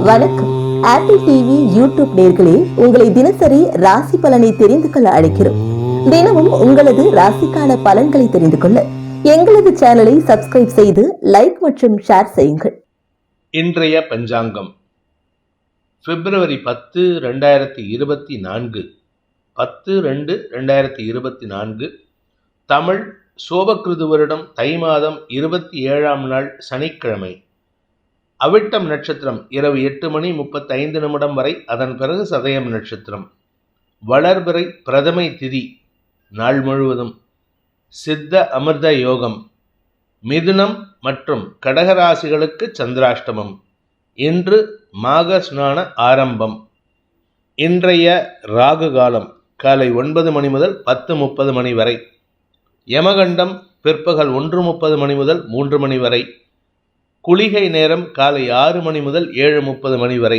வணக்கம். Apple TV YouTube நேயர்களே, உங்களை தினசரி ராசி பலனை தெரிந்து கொள்ள அழைக்கிறோம். தினமும் உங்களது ராசிக்கான பலன்களை தெரிந்து கொள்ள எங்களது சேனலை சப்ஸ்கிரைப் செய்து லைக் மற்றும் ஷேர் செய்யுங்கள். இன்றைய பஞ்சாங்கம் பிப்ரவரி 10, 2024 10/2/2024 தமிழ் சோபக்கிருது வருடம் தை மாதம் 27ஆம் நாள் சனிக்கிழமை. அவிட்டம் நட்சத்திரம் இரவு 8:35 வரை, அதன் பிறகு சதயம் நட்சத்திரம். வளர்பிறை பிரதமை திதி நாள் முழுவதும். சித்த அமிர்த யோகம். மிதுனம் மற்றும் கடகராசிகளுக்கு சந்திராஷ்டமம். இன்று மாக ஸ்நான ஆரம்பம். இன்றைய ராகு காலம் காலை 9 மணி முதல் 10:30 மணி வரை. யமகண்டம் பிற்பகல் 1:30 முதல் 3 மணி வரை. குளிகை நேரம் காலை 6 மணி முதல் 7:30 மணி வரை.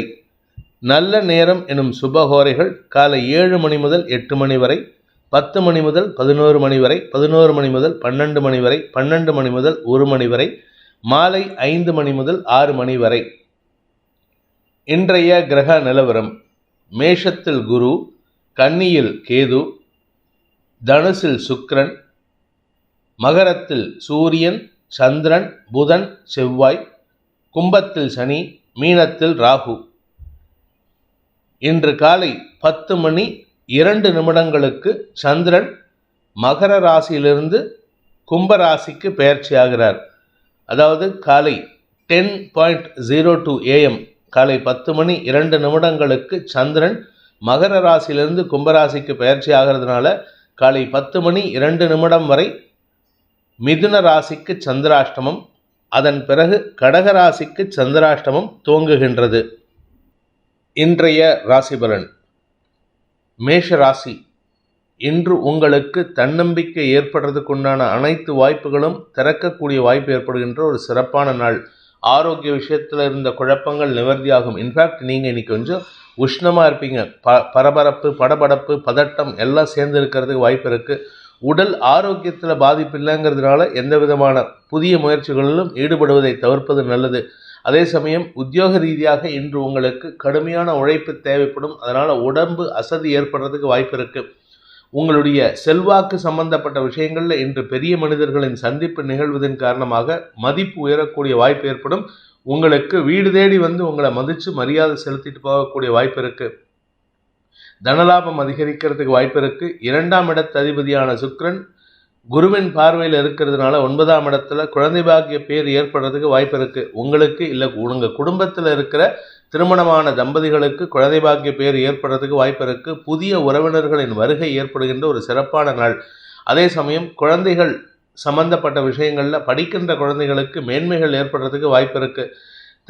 நல்ல நேரம் எனும் சுபஹோரைகள் காலை 7 மணி முதல் 8 மணி வரை, 10 மணி முதல் 11 மணி வரை, 11 மணி முதல் 12 மணி வரை, 12 மணி முதல் 1 மணி வரை, மாலை 5 மணி முதல் 6 மணி வரை. இன்றைய கிரக நிலவரம்: மேஷத்தில் குரு, கன்னியில் கேது, தனுசில் சுக்கிரன், மகரத்தில் சூரியன், சந்திரன், புதன், செவ்வாய், கும்பத்தில் சனி, மீனத்தில் ராகு. இன்று காலை 10:02 சந்திரன் மகர ராசியிலிருந்து கும்ப ராசிக்கு பெயர்ச்சியாகிறார். அதாவது காலை 10:02 AM காலை 10:02 சந்திரன் மகர ராசியிலிருந்து கும்பராசிக்கு பெயர்ச்சி ஆகிறதுனால காலை 10:02 வரை மிதுன ராசிக்கு சந்திராஷ்டமம், அதன் பிறகு கடகராசிக்கு சந்திராஷ்டமம் துவங்குகின்றது. இன்றைய ராசிபலன்: மேஷ ராசி. இன்று உங்களுக்கு தன்னம்பிக்கை ஏற்படுறதுக்குண்டான அனைத்து வாய்ப்புகளும் திறக்கக்கூடிய வாய்ப்பு ஏற்படுகின்ற ஒரு சிறப்பான நாள். ஆரோக்கிய விஷயத்தில் இருந்த குழப்பங்கள் நிவர்த்தியாகும். இன்ஃபேக்ட் நீங்கள் இன்னைக்கு கொஞ்சம் உஷ்ணமாக இருப்பீங்க. பரபரப்பு, படபடப்பு, பதட்டம் எல்லாம் சேர்ந்து இருக்கிறதுக்கு வாய்ப்பு இருக்குது. உடல் ஆரோக்கியத்தில் பாதிப்பு இல்லைங்கிறதுனால எந்த விதமான புதிய முயற்சிகளிலும் ஈடுபடுவதை தவிர்ப்பது நல்லது. அதே சமயம் உத்தியோக ரீதியாக இன்று உங்களுக்கு கடுமையான உழைப்பு தேவைப்படும். அதனால் உடம்பு அசதி ஏற்படுறதுக்கு வாய்ப்பு இருக்குது. உங்களுடைய செல்வாக்கு சம்பந்தப்பட்ட விஷயங்களில் இன்று பெரிய மனிதர்களின் சந்திப்பு நிகழ்வதன் காரணமாக மதிப்பு உயரக்கூடிய வாய்ப்பு ஏற்படும். உங்களுக்கு வீடு தேடி வந்து உங்களை மதித்து மரியாதை செலுத்திட்டு போகக்கூடிய வாய்ப்பு இருக்குது. தனலாபம் அதிகரிக்கிறதுக்கு வாய்ப்பு இருக்குது. 2ஆம் இடத்து அதிபதியான சுக்கிரன் குருவின் பார்வையில் இருக்கிறதுனால 9ஆம் இடத்துல குழந்தை பாக்கிய பேர் ஏற்படுறதுக்கு வாய்ப்பு இருக்குது. உங்களுக்கு இல்லை உங்கள் குடும்பத்தில் இருக்கிற திருமணமான தம்பதிகளுக்கு குழந்தை பாக்கிய பேர் ஏற்படுறதுக்கு வாய்ப்பு இருக்குது. புதிய உறவினர்களின் வருகை ஏற்படுகின்ற ஒரு சிறப்பான நாள். அதே சமயம் குழந்தைகள் சம்பந்தப்பட்ட விஷயங்களில் படிக்கின்ற குழந்தைகளுக்கு மேன்மைகள் ஏற்படுறதுக்கு வாய்ப்பு இருக்குது.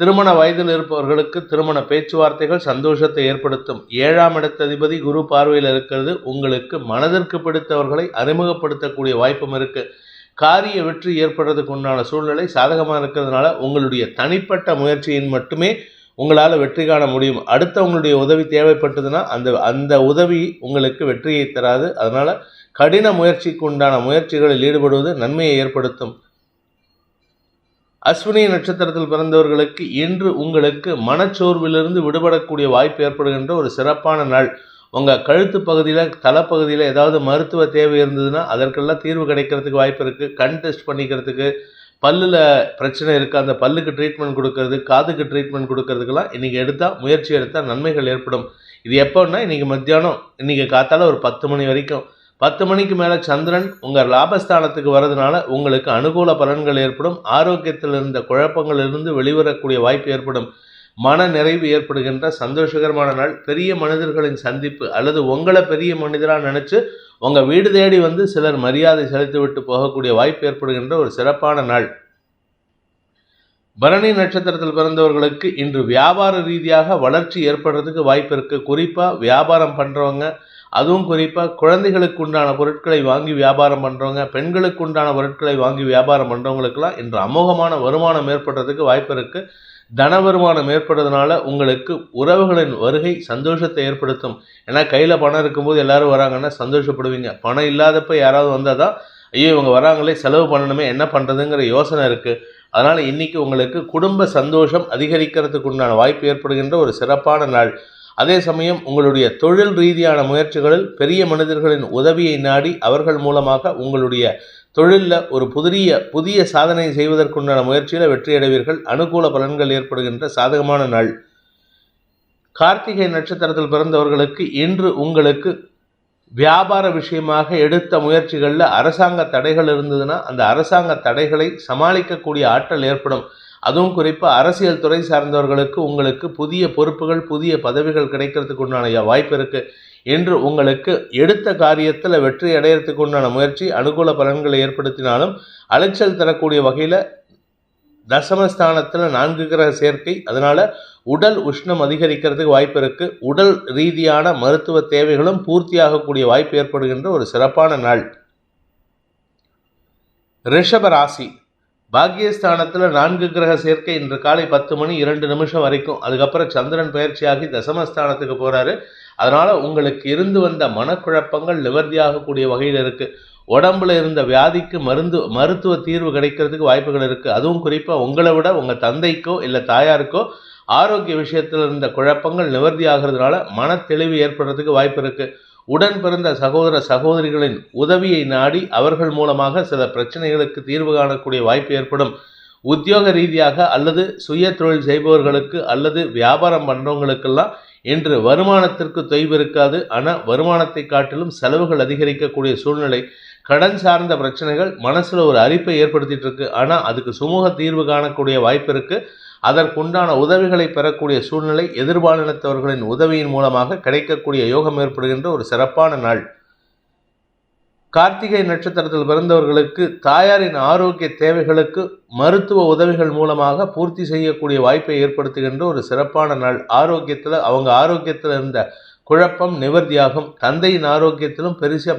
திருமண வயதில் இருப்பவர்களுக்கு திருமண பேச்சுவார்த்தைகள் சந்தோஷத்தை ஏற்படுத்தும். 7ஆம் இடத்து அதிபதி குரு பார்வையில் இருக்கிறது. உங்களுக்கு மனதிற்கு பிடித்தவர்களை அறிமுகப்படுத்தக்கூடிய வாய்ப்பும் இருக்கு. காரிய வெற்றி ஏற்படுறதுக்கு உண்டான சூழ்நிலை சாதகமாக இருக்கிறதுனால உங்களுடைய தனிப்பட்ட முயற்சியின் மட்டுமே உங்களால் வெற்றி காண முடியும். அடுத்தவங்களுடைய உதவி தேவைப்பட்டதுன்னா அந்த உதவி உங்களுக்கு வெற்றியை தராது. அதனால் கடின முயற்சிக்கு உண்டான முயற்சிகளில் ஈடுபடுவது நன்மையை ஏற்படுத்தும். அஸ்வினி நட்சத்திரத்தில் பிறந்தவர்களுக்கு இன்று உங்களுக்கு மனச்சோர்விலிருந்து விடுபடக்கூடிய வாய்ப்பு ஏற்படுகின்ற ஒரு சிறப்பான நாள். உங்கள் கழுத்து பகுதியில், தலைப்பகுதியில் ஏதாவது மருத்துவ தேவை இருந்ததுன்னா அதற்கெல்லாம் தீர்வு கிடைக்கிறதுக்கு வாய்ப்பு இருக்குது. கண் டெஸ்ட் பண்ணிக்கிறதுக்கு, பல்லில் பிரச்சனை இருக்குது அந்த பல்லுக்கு ட்ரீட்மெண்ட் கொடுக்கறது, காதுக்கு ட்ரீட்மெண்ட் கொடுக்கறதுக்கெல்லாம் இன்றைக்கி முயற்சி எடுத்தால் நன்மைகள் ஏற்படும். இது எப்போன்னா இன்றைக்கி மத்தியானம், இன்றைக்கி காத்தால ஒரு 10 மணி வரைக்கும். 10 மணிக்கு மேலே சந்திரன் உங்கள் லாபஸ்தானத்துக்கு வர்றதுனால உங்களுக்கு அனுகூல பலன்கள் ஏற்படும். ஆரோக்கியத்தில் இருந்த குழப்பங்களிலிருந்து வெளிவரக்கூடிய வாய்ப்பு ஏற்படும். மன நிறைவு ஏற்படுகின்ற சந்தோஷகரமான நாள். பெரிய மனிதர்களின் சந்திப்பு அல்லது உங்களை பெரிய மனிதராக நினச்சி உங்கள் வீடு தேடி வந்து சிலர் மரியாதை செலுத்திவிட்டு போகக்கூடிய வாய்ப்பு ஏற்படுகின்ற ஒரு சிறப்பான நாள். பரணி நட்சத்திரத்தில் பிறந்தவர்களுக்கு இன்று வியாபார ரீதியாக வளர்ச்சி ஏற்படுறதுக்கு வாய்ப்பு இருக்குது. குறிப்பாக வியாபாரம் பண்ணுறவங்க, அதுவும் குறிப்பாக குழந்தைகளுக்கு உண்டான பொருட்களை வாங்கி வியாபாரம் பண்ணுறவங்க, பெண்களுக்கு உண்டான பொருட்களை வாங்கி வியாபாரம் பண்ணுறவங்களுக்கெல்லாம் இன்று அமோகமான வருமானம் ஏற்படுறதுக்கு வாய்ப்பு இருக்குது. தன வருமானம் ஏற்படுறதுனால உங்களுக்கு உறவுகளின் வருகை சந்தோஷத்தை ஏற்படுத்தும். ஏன்னா கையில் பணம் இருக்கும்போது எல்லாரும் வராங்கன்னா சந்தோஷப்படுவீங்க. பணம் இல்லாதப்ப யாராவது வந்தால் தான் ஐயோ இவங்க வராங்களே செலவு பண்ணணுமே என்ன பண்ணுறதுங்கிற யோசனை இருக்குது. அதனால் இன்றைக்கி உங்களுக்கு குடும்ப சந்தோஷம் அதிகரிக்கிறதுக்கு உண்டான வாய்ப்பு ஏற்படுகின்ற ஒரு சிறப்பான நாள். அதே சமயம் உங்களுடைய தொழில் ரீதியான முயற்சிகளில் பெரிய மனிதர்களின் உதவியை நாடி அவர்கள் மூலமாக உங்களுடைய தொழிலில் ஒரு புதிய சாதனை செய்வதற்குண்டான முயற்சியில் வெற்றியடைவீர்கள். அனுகூல பலன்கள் ஏற்படுகின்ற சாதகமான நாள். கார்த்திகை நட்சத்திரத்தில் பிறந்தவர்களுக்கு இன்று உங்களுக்கு வியாபார விஷயமாக எடுத்த முயற்சிகளில் அரசாங்க தடைகள் இருந்ததுன்னா அந்த அரசாங்க தடைகளை சமாளிக்கக்கூடிய ஆற்றல் ஏற்படும். அதுவும் குறிப்பாக அரசியல் துறை சார்ந்தவர்களுக்கு உங்களுக்கு புதிய பொறுப்புகள் புதிய பதவிகள் கிடைக்கிறதுக்கு உண்டான வாய்ப்பு இருக்குது. இன்று உங்களுக்கு எடுத்த காரியத்தில் வெற்றி அடையிறதுக்கு உண்டான முயற்சி அனுகூல பலன்களை ஏற்படுத்தினாலும் அலைச்சல் தரக்கூடிய வகையில் தசமஸ்தானத்தில் 4 கிரக சேர்க்கை, அதனால் உடல் உஷ்ணம் அதிகரிக்கிறதுக்கு வாய்ப்பு இருக்குது. உடல் ரீதியான மருத்துவ தேவைகளும் பூர்த்தியாகக்கூடிய வாய்ப்பு ஏற்படுகின்ற ஒரு சிறப்பான நாள். ரிஷப ராசி, பாக்கியஸ்தானத்தில் 4 கிரக சேர்க்கை இன்று காலை 10:02 வரைக்கும். அதுக்கப்புறம் சந்திரன் பயிற்சியாகி தசமஸ்தானத்துக்கு போகிறாரு. அதனால் உங்களுக்கு இருந்து வந்த மனக்குழப்பங்கள் நிவர்த்தியாகக்கூடிய வகையில் இருக்குது. உடம்புல இருந்த வியாதிக்கு மருத்துவ தீர்வு கிடைக்கிறதுக்கு வாய்ப்புகள் இருக்குது. அதுவும் குறிப்பாக உங்களை விட உங்கள் தந்தைக்கோ இல்லை தாயாருக்கோ ஆரோக்கிய விஷயத்தில் இருந்த குழப்பங்கள் நிவர்த்தி ஆகிறதுனால மன தெளிவு ஏற்படுறதுக்கு வாய்ப்பு இருக்குது. உடன் பிறந்த சகோதர சகோதரிகளின் உதவியை நாடி அவர்கள் மூலமாக சில பிரச்சனைகளுக்கு தீர்வு காணக்கூடிய வாய்ப்பு ஏற்படும். உத்தியோக ரீதியாக அல்லது சுய தொழில் செய்பவர்களுக்கு அல்லது வியாபாரம் பண்ணுறவங்களுக்கெல்லாம் இன்று வருமானத்திற்கு தொய்வு இருக்காது. ஆனால் வருமானத்தை காட்டிலும் செலவுகள் அதிகரிக்கக்கூடிய சூழ்நிலை. கடன் சார்ந்த பிரச்சனைகள் மனசில் ஒரு அரிப்பை ஏற்படுத்திட்டு இருக்கு. ஆனால் அதுக்கு சுமூக தீர்வு காணக்கூடிய வாய்ப்பு இருக்குது. அதற்குண்டான உதவிகளை பெறக்கூடிய சூழ்நிலை எதிர்பாலினத்தவர்களின் உதவியின் மூலமாக கிடைக்கக்கூடிய யோகம் ஏற்படுகின்ற ஒரு சிறப்பான நாள். கார்த்திகை நட்சத்திரத்தில் பிறந்தவர்களுக்கு தாயாரின் ஆரோக்கிய தேவைகளுக்கு மருத்துவ உதவிகள் மூலமாக பூர்த்தி செய்யக்கூடிய வாய்ப்பை ஏற்படுத்துகின்ற ஒரு சிறப்பான நாள். அவங்க ஆரோக்கியத்தில் இருந்த குழப்பம் நிவர்த்தியாகும். தந்தையின் ஆரோக்கியத்திலும் பெருசாக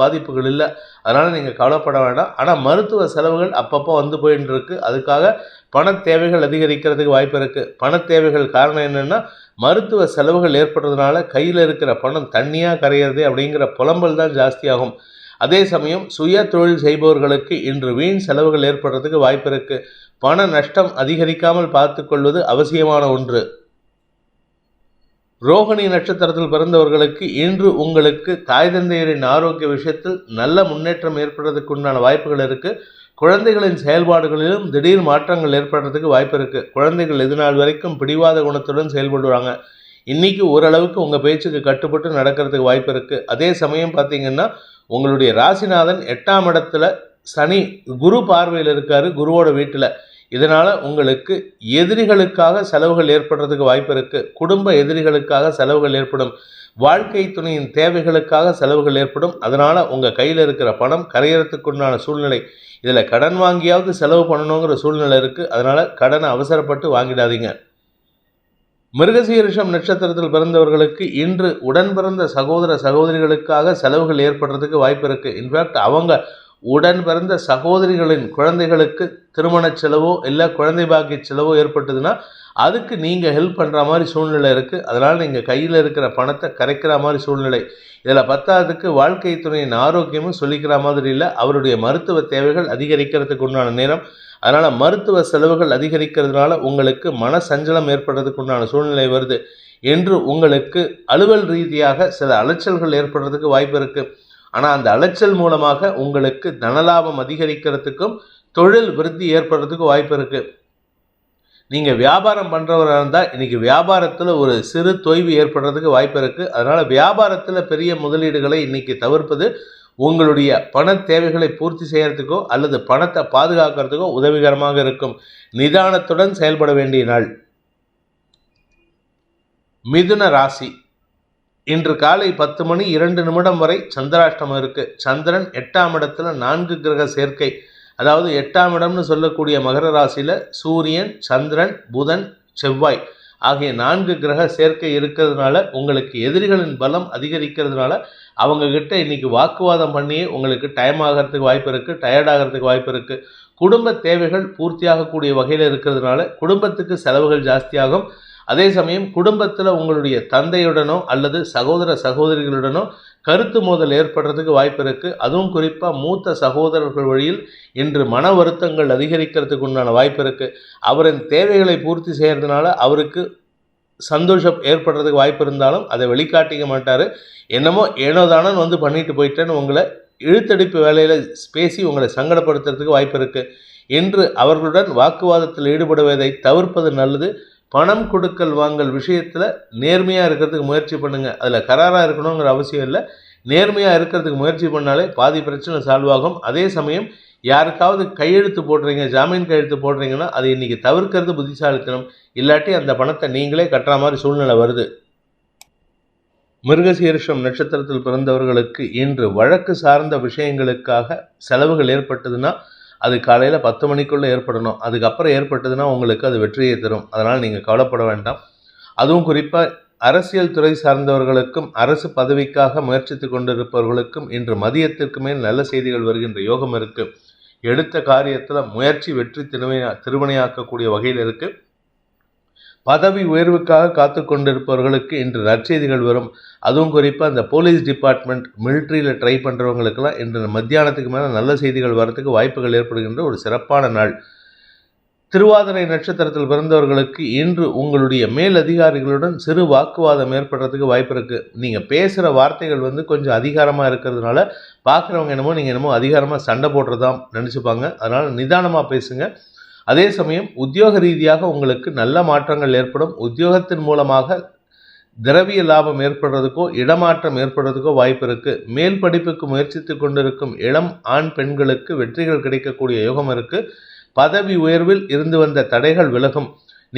பாதிப்புகள் இல்லை. அதனால் நீங்கள் கவலைப்பட வேண்டாம். ஆனால் மருத்துவ செலவுகள் அப்பப்போ வந்து போயின்னு இருக்கு. அதுக்காக பண தேவைகள் அதிகரிக்கிறதுக்கு வாய்ப்பு இருக்குது. பண தேவைகள் காரணம் என்னென்னா மருத்துவ செலவுகள் ஏற்படுறதுனால கையில் இருக்கிற பணம் தண்ணியாக கரையிறது அப்படிங்கிற புலம்பல் தான் ஜாஸ்தியாகும். அதே சமயம் சுய தொழில் செய்பவர்களுக்கு இன்று வீண் செலவுகள் ஏற்படுறதுக்கு வாய்ப்பு இருக்குது. பண நஷ்டம் அதிகரிக்காமல் பார்த்து கொள்வது அவசியமான ஒன்று. ரோகிணி நட்சத்திரத்தில் பிறந்தவர்களுக்கு இன்று உங்களுக்கு தாய் தந்தையரின் ஆரோக்கிய விஷயத்தில் நல்ல முன்னேற்றம் ஏற்படுறதுக்கு உண்டான வாய்ப்புகள் இருக்குது. குழந்தைகளின் செயல்பாடுகளிலும் திடீர் மாற்றங்கள் ஏற்படுறதுக்கு வாய்ப்பு இருக்குது. குழந்தைகள் இதுநாள் வரைக்கும் பிடிவாத குணத்துடன் செயல்படுவாங்க. இன்றைக்கி ஓரளவுக்கு உங்கள் பேச்சுக்கு கட்டுப்பட்டு நடக்கிறதுக்கு வாய்ப்பு இருக்குது. அதே சமயம் பார்த்திங்கன்னா உங்களுடைய ராசிநாதன் 8ஆம் இடத்துல சனி குரு பார்வையில் இருக்கார், குருவோட வீட்டில். இதனால் உங்களுக்கு எதிரிகளுக்காக செலவுகள் ஏற்படுறதுக்கு வாய்ப்பு இருக்குது. குடும்ப எதிரிகளுக்காக செலவுகள் ஏற்படும். வாழ்க்கை துணையின் தேவைகளுக்காக செலவுகள் ஏற்படும். அதனால் உங்கள் கையில் இருக்கிற பணம் கரையிறதுக்குண்டான சூழ்நிலை. இதில் கடன் வாங்கியாவது செலவு பண்ணணுங்கிற சூழ்நிலை இருக்குது. அதனால் கடனை அவசரப்பட்டு வாங்கிடாதீங்க. மிருகசீரிஷம் நட்சத்திரத்தில் பிறந்தவர்களுக்கு இன்று உடன் பிறந்த சகோதர சகோதரிகளுக்காக செலவுகள் ஏற்படுறதுக்கு வாய்ப்பு இருக்குது. இன்ஃபேக்ட் அவங்க உடன் பிறந்த சகோதரிகளின் குழந்தைகளுக்கு திருமண செலவோ இல்லை குழந்தை பாக்கிய செலவோ ஏற்பட்டதுன்னா அதுக்கு நீங்கள் ஹெல்ப் பண்ணுற மாதிரி சூழ்நிலை இருக்குது. அதனால் நீங்கள் கையில் இருக்கிற பணத்தை கரைக்கிற மாதிரி சூழ்நிலை. இதில் பத்தாவதுக்கு வாழ்க்கை துணையின் ஆரோக்கியமும் சொல்லிக்கிற மாதிரி இல்லை. அவருடைய மருத்துவ தேவைகள் அதிகரிக்கிறதுக்கு உண்டான நேரம். அதனால் மருத்துவ செலவுகள் அதிகரிக்கிறதுனால உங்களுக்கு மன சஞ்சலம் ஏற்படுறதுக்கு உண்டான சூழ்நிலை வருது. என்று உங்களுக்கு அலுவல் ரீதியாக சில அலைச்சல்கள் ஏற்படுறதுக்கு வாய்ப்பு இருக்குது. ஆனால் அந்த அலைச்சல் மூலமாக உங்களுக்கு தனலாபம் அதிகரிக்கிறதுக்கும் தொழில் விருத்தி ஏற்படுறதுக்கு வாய்ப்பு இருக்குது. நீங்கள் வியாபாரம் பண்ணுறவராக இருந்தால் இன்றைக்கி வியாபாரத்தில் ஒரு சிறு தொய்வு ஏற்படுறதுக்கு வாய்ப்பு இருக்குது. அதனால் வியாபாரத்தில் பெரிய முதலீடுகளை இன்றைக்கி தவிர்ப்பது உங்களுடைய பண தேவைகளை பூர்த்தி செய்கிறதுக்கோ அல்லது பணத்தை பாதுகாக்கிறதுக்கோ உதவிகரமாக இருக்கும். நிதானத்துடன் செயல்பட வேண்டிய நாள். மிதுன ராசி, இன்று காலை 10:02 வரை சந்திராஷ்டமம் இருக்குது. சந்திரன் 8ஆம் இடத்துல 4 கிரக சேர்க்கை, அதாவது 8ஆம் இடம்னு சொல்லக்கூடிய மகர ராசியில் சூரியன், சந்திரன், புதன், செவ்வாய் ஆகிய 4 கிரக சேர்க்கை இருக்கிறதுனால உங்களுக்கு எதிரிகளின் பலம் அதிகரிக்கிறதுனால அவங்கக்கிட்ட இன்றைக்கி வாக்குவாதம் பண்ணியே உங்களுக்கு டைம் ஆகிறதுக்கு வாய்ப்பு இருக்குது, டயர்டாகிறதுக்கு வாய்ப்பு இருக்குது. குடும்ப தேவைகள் பூர்த்தியாகக்கூடிய வகையில் இருக்கிறதுனால குடும்பத்துக்கு செலவுகள் ஜாஸ்தியாகும். அதே சமயம் குடும்பத்தில் உங்களுடைய தந்தையுடனோ அல்லது சகோதர சகோதரிகளுடனோ கருத்து மோதல் ஏற்படுறதுக்கு வாய்ப்பு இருக்குது. அதுவும் குறிப்பாக மூத்த சகோதரர்கள் வழியில் இன்று மன வருத்தங்கள் அதிகரிக்கிறதுக்கு உண்டான வாய்ப்பு இருக்குது. அவரின் தேவைகளை பூர்த்தி செய்கிறதுனால அவருக்கு சந்தோஷம் ஏற்படுறதுக்கு வாய்ப்பு இருந்தாலும் அதை வெளிக்காட்டிக்க மாட்டார். என்னமோ ஏனோதானன்னு வந்து பண்ணிட்டு போயிட்டேன்னு உங்களை இழுத்தடிப்பு வேலையில் பேசி உங்களை சங்கடப்படுத்துறதுக்கு வாய்ப்பு இருக்குது. என்று அவர்களுடன் வாக்குவாதத்தில் ஈடுபடுவதை தவிர்ப்பது நல்லது. பணம் கொடுக்கல் வாங்கல் விஷயத்தில் நேர்மையாக இருக்கிறதுக்கு முயற்சி பண்ணுங்கள். அதில் கராராக இருக்கணுங்கிற அவசியம் இல்லை. நேர்மையாக இருக்கிறதுக்கு முயற்சி பண்ணாலே பாதி பிரச்சனை சால்வ் ஆகும். அதே சமயம் யாருக்காவது கையெழுத்து போடுறீங்க, ஜாமீன் கையெழுத்து போடுறீங்கன்னா அது இன்றைக்கி தவிர்க்கிறது புத்திசாலித்தனம். இல்லாட்டி அந்த பணத்தை நீங்களே கட்டுற மாதிரி சூழ்நிலை வருது. மிருகசீரிஷம் நட்சத்திரத்தில் பிறந்தவர்களுக்கு இன்று வழக்கு சார்ந்த விஷயங்களுக்காக செலவுகள் ஏற்பட்டதுன்னா அது காலையில் 10 மணிக்குள்ளே ஏற்படணும். அதுக்கப்புறம் ஏற்பட்டதுன்னா உங்களுக்கு அது வெற்றியை தரும். அதனால் நீங்கள் கவலைப்பட வேண்டாம். அதுவும் குறிப்பாக அரசியல் துறை சார்ந்தவர்களுக்கும் அரசு பதவிக்காக முயற்சித்து கொண்டிருப்பவர்களுக்கும் இன்று மதியத்திற்கு மேல் நல்ல செய்திகள் வருகின்ற யோகம் இருக்குது. எடுத்த காரியத்தில் முயற்சி வெற்றி திருவினையாக்கக்கூடிய வகையில் இருக்குது. பதவி உயர்வுக்காக காத்து கொண்டிருப்பவர்களுக்கு இன்று நற்செய்திகள் வரும். அதுவும் குறிப்பாக இந்த போலீஸ் டிபார்ட்மெண்ட், மிலிட்ரியில் ட்ரை பண்ணுறவங்களுக்கெல்லாம் இன்று மத்தியானத்துக்கு மேலே நல்ல செய்திகள் வரத்துக்கு வாய்ப்புகள் ஏற்படுகின்ற ஒரு சிறப்பான நாள். திருவாதிரை நட்சத்திரத்தில் பிறந்தவர்களுக்கு இன்று உங்களுடைய மேல் அதிகாரிகளுடன் சிறு வாக்குவாதம் ஏற்படுறதுக்கு வாய்ப்பு இருக்குது. நீங்கள் பேசுகிற வார்த்தைகள் வந்து கொஞ்சம் அதிகாரமாக இருக்கிறதுனால பார்க்குறவங்க நீங்கள் என்னமோ அதிகாரமாக சண்டை போடுறதா நினச்சிப்பாங்க. அதனால் நிதானமாக பேசுங்க. அதே சமயம் உத்தியோக ரீதியாக உங்களுக்கு நல்ல மாற்றங்கள் ஏற்படும். உத்தியோகத்தின் மூலமாக திரவிய லாபம் ஏற்படுறதுக்கோ இடமாற்றம் ஏற்படுறதுக்கோ வாய்ப்பு இருக்குது. மேல் படிப்புக்கு முயற்சித்து கொண்டிருக்கும் இளம் ஆண் பெண்களுக்கு வெற்றிகள் கிடைக்கக்கூடிய யோகம் இருக்குது. பதவி உயர்வில் இருந்து வந்த தடைகள் விலகும்.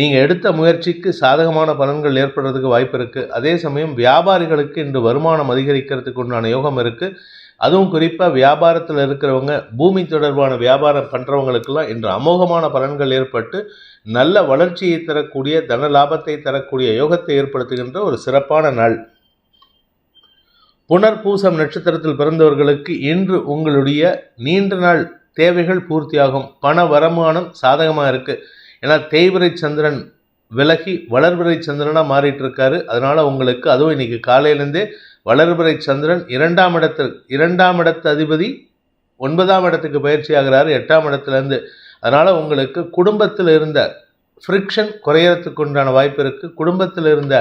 நீங்கள் எடுத்த முயற்சிக்கு சாதகமான பலன்கள் ஏற்படுறதுக்கு வாய்ப்பு இருக்குது. அதே சமயம் வியாபாரிகளுக்கு இன்று வருமானம் அதிகரிக்கிறதுக்கு உண்டான யோகம் இருக்குது. அதுவும் குறிப்பாக வியாபாரத்தில் இருக்கிறவங்க, பூமி தொடர்பான வியாபாரம் பண்ணுறவங்களுக்கெல்லாம் இன்று அமோகமான பலன்கள் ஏற்பட்டு நல்ல வளர்ச்சியை தரக்கூடிய, தன லாபத்தை தரக்கூடிய யோகத்தை ஏற்படுத்துகின்ற ஒரு சிறப்பான நாள். புனர்பூசம் நட்சத்திரத்தில் பிறந்தவர்களுக்கு இன்று உங்களுடைய நீண்ட நாள் தேவைகள் பூர்த்தியாகும். பண வருமானம் சாதகமாக இருக்குது. ஏன்னா தேய்பிறை சந்திரன் விலகி வளர்பிறை சந்திரனாக மாறிட்டு இருக்காரு. அதனால் உங்களுக்கு அதுவும் இன்றைக்கி காலையிலேருந்தே வளர்பிறை சந்திரன் இரண்டாம் இடத்து அதிபதி 9ஆம் இடத்துக்கு பயிற்சி ஆகிறாரு 8ஆம் இடத்துலேருந்து. அதனால் உங்களுக்கு குடும்பத்தில் இருந்த ஃப்ரிக்ஷன் குறையறதுக்கு உண்டான வாய்ப்பு இருக்குது. குடும்பத்தில் இருந்த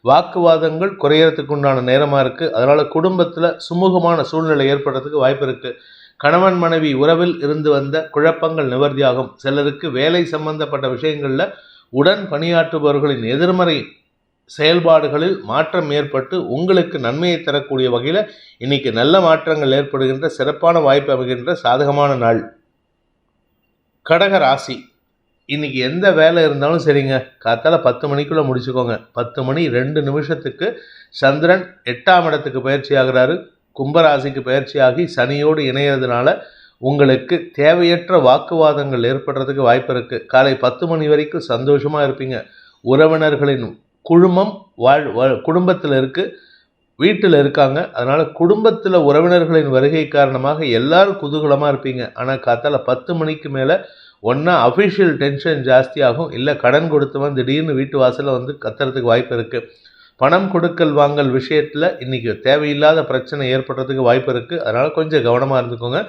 வாக்குவாதங்கள் குறையறதுக்கு உண்டான நேரமாக இருக்குது. அதனால் குடும்பத்தில் சுமூகமான சூழ்நிலை ஏற்படுறதுக்கு வாய்ப்பு இருக்குது. கணவன் மனைவி உறவில் இருந்து வந்த குழப்பங்கள் நிவர்த்தியாகும். சிலருக்கு வேலை சம்பந்தப்பட்ட விஷயங்களில் உடன் பணியாற்றுபவர்களின் எதிர்மறை செயல்பாடுகளில் மாற்றம் ஏற்பட்டு உங்களுக்கு நன்மையை தரக்கூடிய வகையில் இன்றைக்கி நல்ல மாற்றங்கள் ஏற்படுகின்ற சிறப்பான வாய்ப்பு அமைகின்ற சாதகமான நாள். கடக ராசி, இன்றைக்கி எந்த வேலை இருந்தாலும் சரிங்க, காத்தால 10 மணிக்குள்ளே முடிச்சுக்கோங்க. 10 மணி 2 நிமிஷத்துக்கு சந்திரன் 8ஆம் இடத்துக்கு பயிற்சி ஆகிறாரு. கும்பராசிக்கு பயிற்சியாகி சனியோடு இணையறதுனால உங்களுக்கு தேவையற்ற வாக்குவாதங்கள் ஏற்படுறதுக்கு வாய்ப்பு இருக்குது. காலை 10 மணி வரைக்கும் சந்தோஷமாக இருப்பீங்க. உறவினர்களின் குழுமம் குடும்பத்தில் இருக்குது, வீட்டில் இருக்காங்க. அதனால் குடும்பத்தில் உறவினர்களின் வருகை காரணமாக எல்லாரும் குதூகலமாக இருப்பீங்க. ஆனால் காத்தால 10 மணிக்கு மேலே ஒன்றா அஃபிஷியல் டென்ஷன் ஜாஸ்தியாகும், இல்லை கடன் கொடுத்தவன் திடீர்னு வீட்டு வாசலில் வந்து கத்துறதுக்கு வாய்ப்பு இருக்குது. பணம் கொடுக்கல் வாங்கல் விஷயத்தில் இன்றைக்கி தேவையில்லாத பிரச்சனை ஏற்படுறதுக்கு வாய்ப்பு இருக்குது. அதனால் கொஞ்சம் கவனமாக இருந்துக்கோங்க.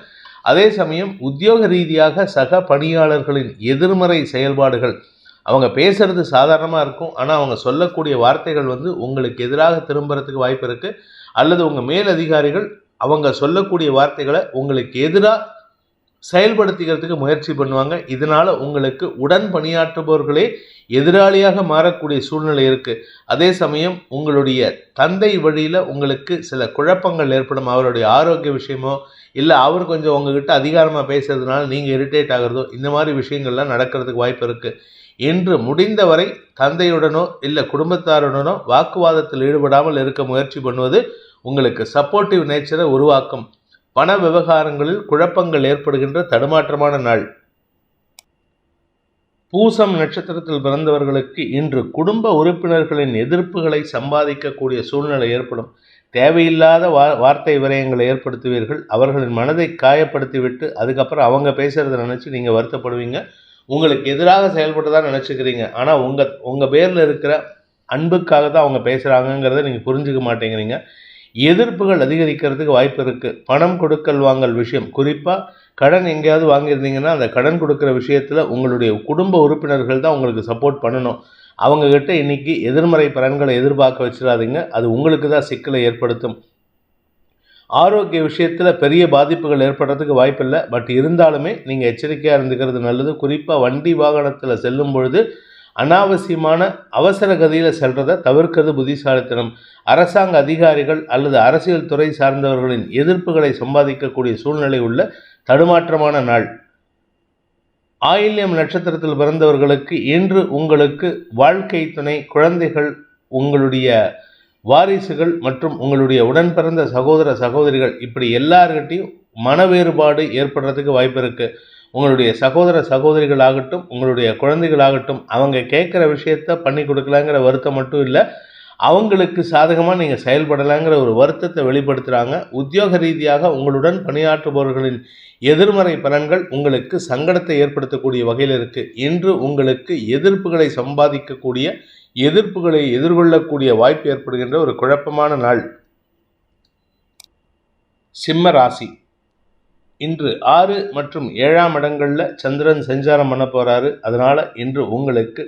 அதே சமயம் உத்தியோக ரீதியாக சக பணியாளர்களின் எதிர்மறை செயல்பாடுகள், அவங்க பேசுகிறது சாதாரணமாக இருக்கும், ஆனால் அவங்க சொல்லக்கூடிய வார்த்தைகள் வந்து உங்களுக்கு எதிராக திரும்புறதுக்கு வாய்ப்பு இருக்குது. அல்லது உங்கள் மேல் அதிகாரிகள் அவங்க சொல்லக்கூடிய வார்த்தைகளை உங்களுக்கு எதிராக செயல்படுத்திக்கிறதுக்கு முயற்சி பண்ணுவாங்க. இதனால் உங்களுக்கு உடன் பணியாற்றுபவர்களே எதிராளியாக மாறக்கூடிய சூழ்நிலை இருக்குது. அதே சமயம் உங்களுடைய தந்தை வழியில் உங்களுக்கு சில குழப்பங்கள் ஏற்படும். அவருடைய ஆரோக்கிய விஷயமோ, இல்லை அவர் கொஞ்சம் உங்ககிட்ட அதிகாரமாக பேசுறதுனால நீங்கள் இரிட்டேட் ஆகிறதோ, இந்த மாதிரி விஷயங்கள்லாம் நடக்கிறதுக்கு வாய்ப்பு இருக்குது. இன்று முடிந்தவரை தந்தையுடனோ இல்லை குடும்பத்தாருடனோ வாக்குவாதத்தில் ஈடுபடாமல் இருக்க முயற்சி பண்ணுவது உங்களுக்கு சப்போர்ட்டிவ் நேச்சரை உருவாக்கும். பண விவகாரங்களில் குழப்பங்கள் ஏற்படுகின்ற தடுமாற்றமான நாள். பூசம் நட்சத்திரத்தில் பிறந்தவர்களுக்கு இன்று குடும்ப உறுப்பினர்களின் எதிர்ப்புகளை சம்பாதிக்கக்கூடிய சூழ்நிலை ஏற்படும். தேவையில்லாத வார்த்தை விரயங்களை ஏற்படுத்துவீர்கள். அவர்களின் மனதை காயப்படுத்திவிட்டு அதுக்கப்புறம் அவங்க பேசுகிறத நினச்சி நீங்கள் வருத்தப்படுவீங்க. உங்களுக்கு எதிராக செயல்பட்டு நினச்சிக்கிறீங்க. ஆனால் உங்கள் பேரில் இருக்கிற அன்புக்காக தான் அவங்க பேசுகிறாங்கங்கிறத நீங்கள் புரிஞ்சுக்க மாட்டேங்கிறீங்க. எதிர்ப்புகள் அதிகரிக்கிறதுக்கு வாய்ப்பு இருக்குது. பணம் கொடுக்கல் வாங்கல் விஷயம், குறிப்பாக கடன் எங்கேயாவது வாங்கியிருந்தீங்கன்னா அந்த கடன் கொடுக்குற விஷயத்தில் உங்களுடைய குடும்ப உறுப்பினர்கள் தான் உங்களுக்கு சப்போர்ட் பண்ணணும். அவங்கக்கிட்ட இன்றைக்கி எதிர்மறை பலன்களை எதிர்பார்க்க வச்சிடாதீங்க, அது உங்களுக்கு தான் சிக்கலை ஏற்படுத்தும். ஆரோக்கிய விஷயத்தில் பெரிய பாதிப்புகள் ஏற்படுறதுக்கு வாய்ப்பில்லை. பட் இருந்தாலுமே நீங்கள் எச்சரிக்கையாக இருந்துக்கிறது நல்லது. குறிப்பாக வண்டி வாகனத்தில் செல்லும் பொழுது அனாவசியமான அவசர கதியில் செல்றதை தவிர்க்கிறது புத்திசாலித்தனம். அரசாங்க அதிகாரிகள் அல்லது அரசியல் துறை சார்ந்தவர்களின் எதிர்ப்புகளை சம்பாதிக்கக்கூடிய சூழ்நிலை உள்ள தடுமாற்றமான நாள். ஆயில்யம் நட்சத்திரத்தில் பிறந்தவர்களுக்கு இன்று உங்களுக்கு வாழ்க்கை துணை, குழந்தைகள், உங்களுடைய வாரிசுகள் மற்றும் உங்களுடைய உடன் பிறந்த சகோதர சகோதரிகள் இப்படி எல்லார்கிட்டையும் மன வேறுபாடு ஏற்படுறதுக்கு வாய்ப்பு இருக்குது. உங்களுடைய சகோதர சகோதரிகளாகட்டும், உங்களுடைய குழந்தைகளாகட்டும், அவங்க கேட்குற விஷயத்த பண்ணி கொடுக்கலாங்கிற வருத்தம் மட்டும் இல்லை, அவங்களுக்கு சாதகமாக நீங்கள் செயல்படலாங்கிற ஒரு வருத்தத்தை வெளிப்படுத்துகிறாங்க. உத்தியோக ரீதியாக உங்களுடன் பணியாற்றுபவர்களின் எதிர்மறை பலன்கள் உங்களுக்கு சங்கடத்தை ஏற்படுத்தக்கூடிய வகையில் இருக்குது. இன்று உங்களுக்கு எதிர்ப்புகளை சம்பாதிக்கக்கூடிய, எதிர்ப்புகளை எதிர்கொள்ளக்கூடிய வாய்ப்பு ஏற்படுகின்ற ஒரு குழப்பமான நாள். சிம்ம ராசி. இன்று 6 மற்றும் 7ஆம் இடங்களில் சந்திரன் சஞ்சாரம் பண்ண போகிறாரு. அதனால் இன்று உங்களுக்கு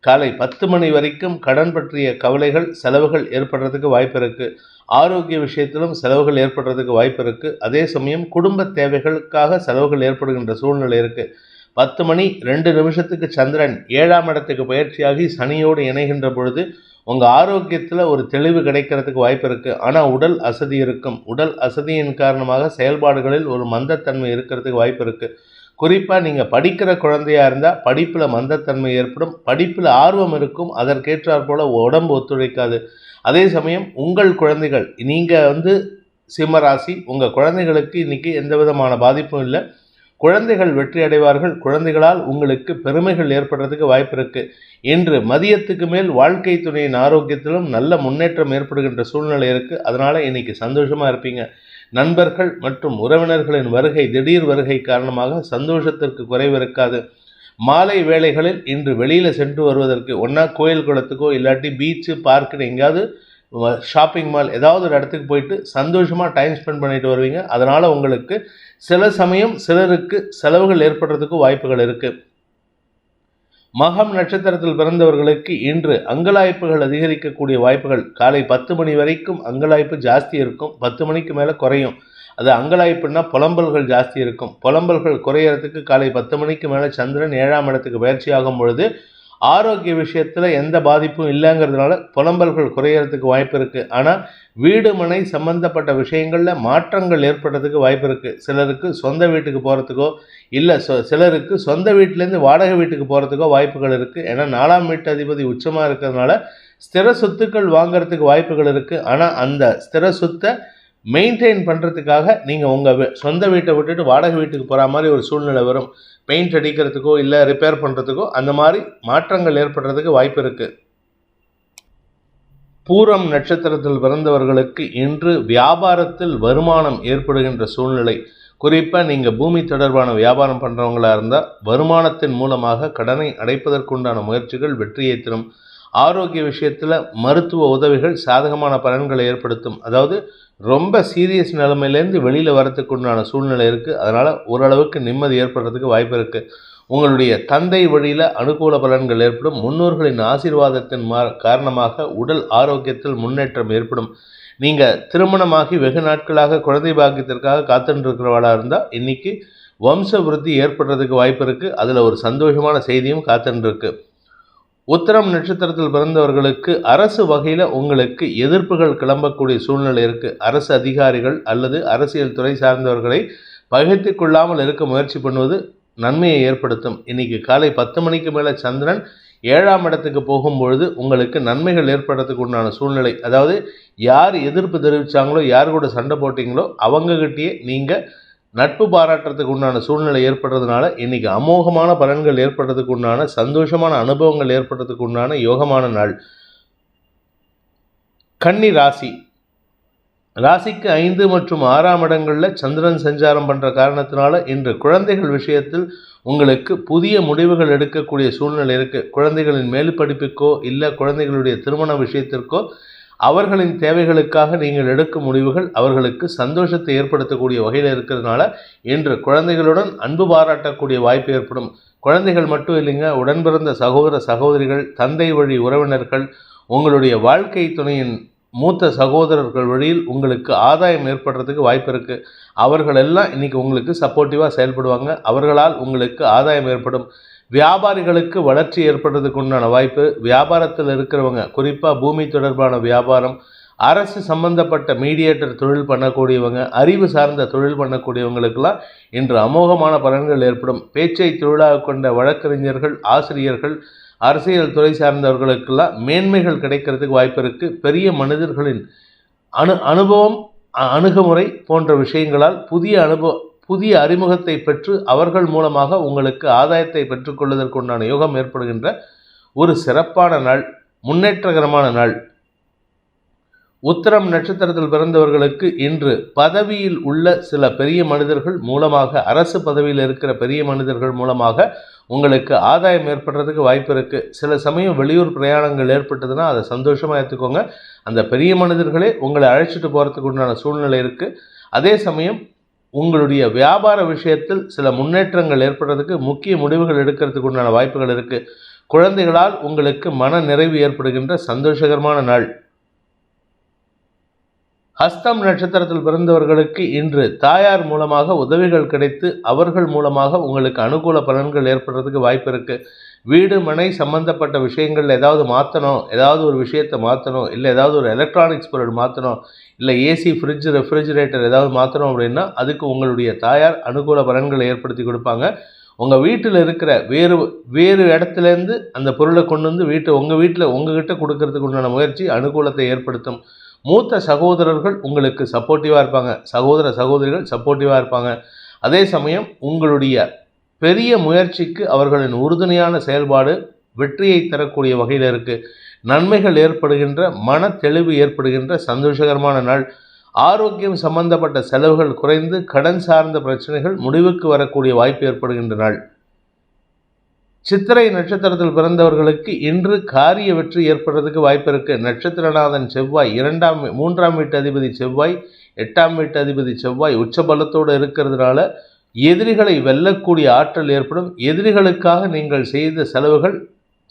காலை 10 மணி வரைக்கும் கடன் பற்றிய கவலைகள், செலவுகள் ஏற்படுறதுக்கு வாய்ப்பு இருக்குது. ஆரோக்கிய விஷயத்திலும் செலவுகள் ஏற்படுறதுக்கு வாய்ப்பு இருக்குது. அதே சமயம் குடும்ப தேவைகளுக்காக செலவுகள் ஏற்படுகின்ற சூழ்நிலை இருக்குது. 10 மணி 2 நிமிஷத்துக்கு சந்திரன் 7ஆம் இடத்துக்கு பயிற்சியாகி சனியோடு இணைகின்ற பொழுது உங்கள் ஆரோக்கியத்தில் ஒரு தெளிவு கிடைக்கிறதுக்கு வாய்ப்பு இருக்குது. ஆனால் உடல் அசதி இருக்கும். உடல் அசதியின் காரணமாக செயல்பாடுகளில் ஒரு மந்தத்தன்மை இருக்கிறதுக்கு வாய்ப்பு இருக்குது. குறிப்பாக நீங்கள் படிக்கிற குழந்தையாக இருந்தால் படிப்பில் மந்தத்தன்மை ஏற்படும். படிப்பில் ஆர்வம் இருக்கும், அதற்கேற்றாற் போல் உடம்பு ஒத்துழைக்காது. அதே சமயம் உங்கள் குழந்தைகள், நீங்கள் சிம்மராசி, உங்கள் குழந்தைகளுக்கு இன்றைக்கி எந்த விதமான பாதிப்பும் இல்லை. குழந்தைகள் வெற்றி அடைவார்கள். குழந்தைகளால் உங்களுக்கு பெருமைகள் ஏற்படுறதுக்கு வாய்ப்பு இருக்குது. இன்று மதியத்துக்கு மேல் வாழ்க்கை துணையின் ஆரோக்கியத்திலும் நல்ல முன்னேற்றம் ஏற்படுகின்ற சூழ்நிலை இருக்குது. அதனால் இன்றைக்கி சந்தோஷமாக இருப்பீங்க. நண்பர்கள் மற்றும் உறவினர்களின் வருகை, திடீர் வருகை காரணமாக சந்தோஷத்திற்கு குறைவு இருக்காது. மாலை வேளைகளில் இன்று வெளியில் சென்று வருவதற்கு ஒன்றா கோயில் குளத்துக்கோ இல்லாட்டி பீச்சு, பார்க்குன்னு எங்கேயாவது ஷாப்பிங் மால் ஏதாவது ஒரு இடத்துக்கு போயிட்டு சந்தோஷமாக டைம் ஸ்பெண்ட் பண்ணிட்டு வருவீங்க. அதனால் உங்களுக்கு சில சமயம் சிலருக்கு செலவுகள் ஏற்படுறதுக்கு வாய்ப்புகள் இருக்குது. மகம் நட்சத்திரத்தில் பிறந்தவர்களுக்கு இன்று அங்கலாய்ப்புகள் அதிகரிக்கக்கூடிய வாய்ப்புகள். காலை 10 மணி வரைக்கும் அங்கலாய்ப்பு ஜாஸ்தி இருக்கும். 10 மணிக்கு மேலே குறையும். அது அங்கலாய்ப்புன்னா புலம்பல்கள் ஜாஸ்தி இருக்கும். புலம்பல்கள் குறையிறதுக்கு காலை 10 மணிக்கு மேலே சந்திரன் 7ஆம் இடத்துக்கு பயிற்சி ஆகும் பொழுது ஆரோக்கிய விஷயத்தில் எந்த பாதிப்பும் இல்லைங்கிறதுனால புலம்பல்கள் குறையிறதுக்கு வாய்ப்பு இருக்குது. ஆனால் வீடு மனை சம்பந்தப்பட்ட விஷயங்களில் மாற்றங்கள் ஏற்படுறதுக்கு வாய்ப்பு இருக்குது. சிலருக்கு சொந்த வீட்டுக்கு போகிறதுக்கோ இல்லை சிலருக்கு சொந்த வீட்டிலேருந்து வாடகை வீட்டுக்கு போகிறதுக்கோ வாய்ப்புகள் இருக்குது. ஏன்னா 4ஆம் வீட்டு அதிபதி உச்சமாக இருக்கிறதுனால ஸ்திர சொத்துக்கள் வாங்கிறதுக்கு வாய்ப்புகள் இருக்குது. ஆனால் அந்த ஸ்திர சொத்தை மெயின்டைன் பண்ணுறதுக்காக நீங்கள் உங்கள் சொந்த வீட்டை விட்டுட்டு வாடகை வீட்டுக்கு போகிற மாதிரி ஒரு சூழ்நிலை வரும். பெயிண்ட் அடிக்கிறதுக்கோ இல்லை ரிப்பேர் பண்ணுறதுக்கோ அந்த மாதிரி மாற்றங்கள் ஏற்படுறதுக்கு வாய்ப்பு இருக்குது. பூரம் நட்சத்திரத்தில் பிறந்தவர்களுக்கு இன்று வியாபாரத்தில் வருமானம் ஏற்படுகின்ற சூழ்நிலை. குறிப்பாக நீங்கள் பூமி தொடர்பான வியாபாரம் பண்ணுறவங்களாக இருந்தால் வருமானத்தின் மூலமாக கடனை அடைப்பதற்குண்டான முயற்சிகள் வெற்றியை தரும். ஆரோக்கிய விஷயத்தில் மருத்துவ உதவிகள் சாதகமான பலன்களை ஏற்படுத்தும். அதாவது ரொம்ப சீரியஸ் நிலைமையிலேருந்து வெளியில் வரத்துக்கு உண்டான சூழ்நிலை இருக்குது. அதனால் ஓரளவுக்கு நிம்மதி ஏற்படுறதுக்கு வாய்ப்பு இருக்குது. உங்களுடைய தந்தை வழியில் அனுகூல பலன்கள் ஏற்படும். முன்னோர்களின் ஆசீர்வாதத்தின் காரணமாக உடல் ஆரோக்கியத்தில் முன்னேற்றம் ஏற்படும். நீங்கள் திருமணமாகி வெகு நாட்களாக குழந்தை பாக்கியத்திற்காக காத்துட்டுருக்கிறவளாக இருந்தால் இன்றைக்கி வம்ச விருத்தி ஏற்படுறதுக்கு வாய்ப்பு இருக்குது. அதில் ஒரு சந்தோஷமான செய்தியும் காத்துட்டுருக்கு. உத்திரம் நட்சத்திரத்தில் பிறந்தவர்களுக்கு அரசு வகையில் உங்களுக்கு எதிர்ப்புகள் கிளம்பக்கூடிய சூழ்நிலை இருக்குது. அரசு அதிகாரிகள் அல்லது அரசியல் துறை சார்ந்தவர்களை பகைத்து கொள்ளாமல் இருக்க முயற்சி பண்ணுவது நன்மையை ஏற்படுத்தும். இன்றைக்கி காலை 10 மணிக்கு மேலே சந்திரன் 7ஆம் இடத்துக்கு போகும்பொழுது உங்களுக்கு நன்மைகள் ஏற்படுறதுக்கு உண்டான சூழ்நிலை. அதாவது யார் எதிர்ப்பு தெரிவித்தாங்களோ, யார் கூட சண்டை போட்டிங்களோ அவங்ககிட்டயே நீங்கள் நட்பு பாராட்டுறதுக்கு உண்டான சூழ்நிலை ஏற்படுறதுனால இன்றைக்கி அமோகமான பலன்கள் ஏற்படுறதுக்கு உண்டான சந்தோஷமான அனுபவங்கள் ஏற்படுறதுக்கு உண்டான யோகமான நாள். கன்னி ராசி. ராசிக்கு 5 மற்றும் 6ஆம் இடங்களில் சந்திரன் சஞ்சாரம் பண்ணுற காரணத்தினால இன்று குழந்தைகள் விஷயத்தில் உங்களுக்கு புதிய முடிவுகள் எடுக்கக்கூடிய சூழ்நிலை இருக்குது. குழந்தைகளின் மேல் படிப்புக்கோ இல்லை குழந்தைகளுடைய திருமண விஷயத்திற்கோ அவர்களின் தேவைகளுக்காக நீங்கள் எடுக்கும் முடிவுகள் அவர்களுக்கு சந்தோஷத்தை ஏற்படுத்தக்கூடிய வகையில் இருக்கிறதுனால இன்று குழந்தைகளுடன் அன்பு பாராட்டக்கூடிய வாய்ப்பு ஏற்படும். குழந்தைகள் மட்டும் இல்லைங்க, உடன் பிறந்த சகோதர சகோதரிகள், தந்தை வழி உறவினர்கள், உங்களுடைய வாழ்க்கை துணையின் மூத்த சகோதரர்கள் வழியில் உங்களுக்கு ஆதாயம் ஏற்படுறதுக்கு வாய்ப்பு இருக்குது. அவர்கள் எல்லாம் இன்றைக்கி உங்களுக்கு சப்போர்ட்டிவாக செயல்படுவாங்க. அவர்களால் உங்களுக்கு ஆதாயம் ஏற்படும். வியாபாரிகளுக்கு வளர்ச்சி ஏற்படுறதுக்கு உண்டான வாய்ப்பு. வியாபாரத்தில் இருக்கிறவங்க, குறிப்பாக பூமி தொடர்பான வியாபாரம், அரசு சம்பந்தப்பட்ட மீடியேட்டர் தொழில் பண்ணக்கூடியவங்க, அறிவு சார்ந்த தொழில் பண்ணக்கூடியவங்களுக்கெல்லாம் இன்று அமோகமான பலன்கள் ஏற்படும். பேச்சை தொழிலாக கொண்ட வழக்கறிஞர்கள், ஆசிரியர்கள், அரசியல் துறை சார்ந்தவர்களுக்கெல்லாம் மேன்மைகள் கிடைக்கிறதுக்கு வாய்ப்பு இருக்குது. பெரிய மனிதர்களின் அனுபவம், அணுகுமுறை போன்ற விஷயங்களால் புதிய அறிமுகத்தை பெற்று அவர்கள் மூலமாக உங்களுக்கு ஆதாயத்தை பெற்றுக்கொள்வதற்குண்டான யோகம் ஏற்படுகின்ற ஒரு சிறப்பான நாள், முன்னேற்றகரமான நாள். உத்திரம் நட்சத்திரத்தில் பிறந்தவர்களுக்கு இன்று பதவியில் உள்ள சில பெரிய மனிதர்கள் மூலமாக, அரசு பதவியில் இருக்கிற பெரிய மனிதர்கள் மூலமாக உங்களுக்கு ஆதாயம் ஏற்படுறதுக்கு வாய்ப்பு இருக்குது. சில சமயம் வெளியூர் பிரயாணங்கள் ஏற்பட்டதுன்னா அதை சந்தோஷமாக ஏற்றுக்கோங்க. அந்த பெரிய மனிதர்களே உங்களை அழைச்சிட்டு போகிறதுக்கு உண்டான சூழ்நிலை இருக்குது. அதே சமயம் உங்களுடைய வியாபார விஷயத்தில் சில முன்னேற்றங்கள் ஏற்படுறதுக்கு, முக்கிய முடிவுகள் எடுக்கிறதுக்கு உண்டான வாய்ப்புகள் இருக்குது. குழந்தைகளால் உங்களுக்கு மன நிறைவு ஏற்படுகின்ற சந்தோஷகரமான நாள். ஹஸ்தம் நட்சத்திரத்தில் பிறந்தவர்களுக்கு இன்று தாயார் மூலமாக உதவிகள் கிடைத்து அவர்கள் மூலமாக உங்களுக்கு அனுகூல பலன்கள் ஏற்படுறதுக்கு வாய்ப்பு இருக்குது. வீடு மனை சம்பந்தப்பட்ட விஷயங்கள் ஏதாவது மாற்றணும், ஏதாவது ஒரு விஷயத்தை மாற்றணும், இல்லை ஏதாவது ஒரு எலக்ட்ரானிக்ஸ் பொருள் மாற்றணும், இல்லை ஏசி, ஃப்ரிட்ஜ், ரெஃப்ரிஜிரேட்டர் ஏதாவது மாற்றணும் அப்படின்னா அதுக்கு உங்களுடைய தாயார் அனுகூல பலன்களை ஏற்படுத்தி கொடுப்பாங்க. உங்கள் வீட்டில் இருக்கிற வேறு இடத்துலேருந்து அந்த பொருளை கொண்டு வந்து உங்கள் வீட்டில் உங்ககிட்ட கொடுக்கறதுக்கு உண்டான முயற்சி அனுகூலத்தை ஏற்படுத்தும். மூத்த சகோதரர்கள் உங்களுக்கு சப்போர்ட்டிவாக இருப்பாங்க, சகோதர சகோதரிகள் சப்போர்ட்டிவாக இருப்பாங்க. அதே சமயம் உங்களுடைய பெரிய முயற்சிக்கு அவர்களின் உறுதுணையான செயல்பாடு வெற்றியை தரக்கூடிய வகையில் இருக்குது. நன்மைகள் ஏற்படுகின்ற, மன தெளிவு ஏற்படுகின்ற சந்தோஷகரமான நாள். ஆரோக்கியம் சம்பந்தப்பட்ட செலவுகள் குறைந்து கடன் சார்ந்த பிரச்சனைகள் முடிவுக்கு வரக்கூடிய வாய்ப்பு ஏற்படுகின்ற நாள். சித்திரை நட்சத்திரத்தில் பிறந்தவர்களுக்கு இன்று காரிய வெற்றி ஏற்படுறதுக்கு வாய்ப்பு இருக்குது. நட்சத்திரநாதன் செவ்வாய், 3ஆம் வீட்டு அதிபதி செவ்வாய், 8ஆம் வீட்டு அதிபதி செவ்வாய் உச்ச பலத்தோடு இருக்கிறதுனால எதிரிகளை வெல்லக்கூடிய ஆற்றல் ஏற்படும். எதிரிகளுக்காக நீங்கள் செய்த செலவுகள்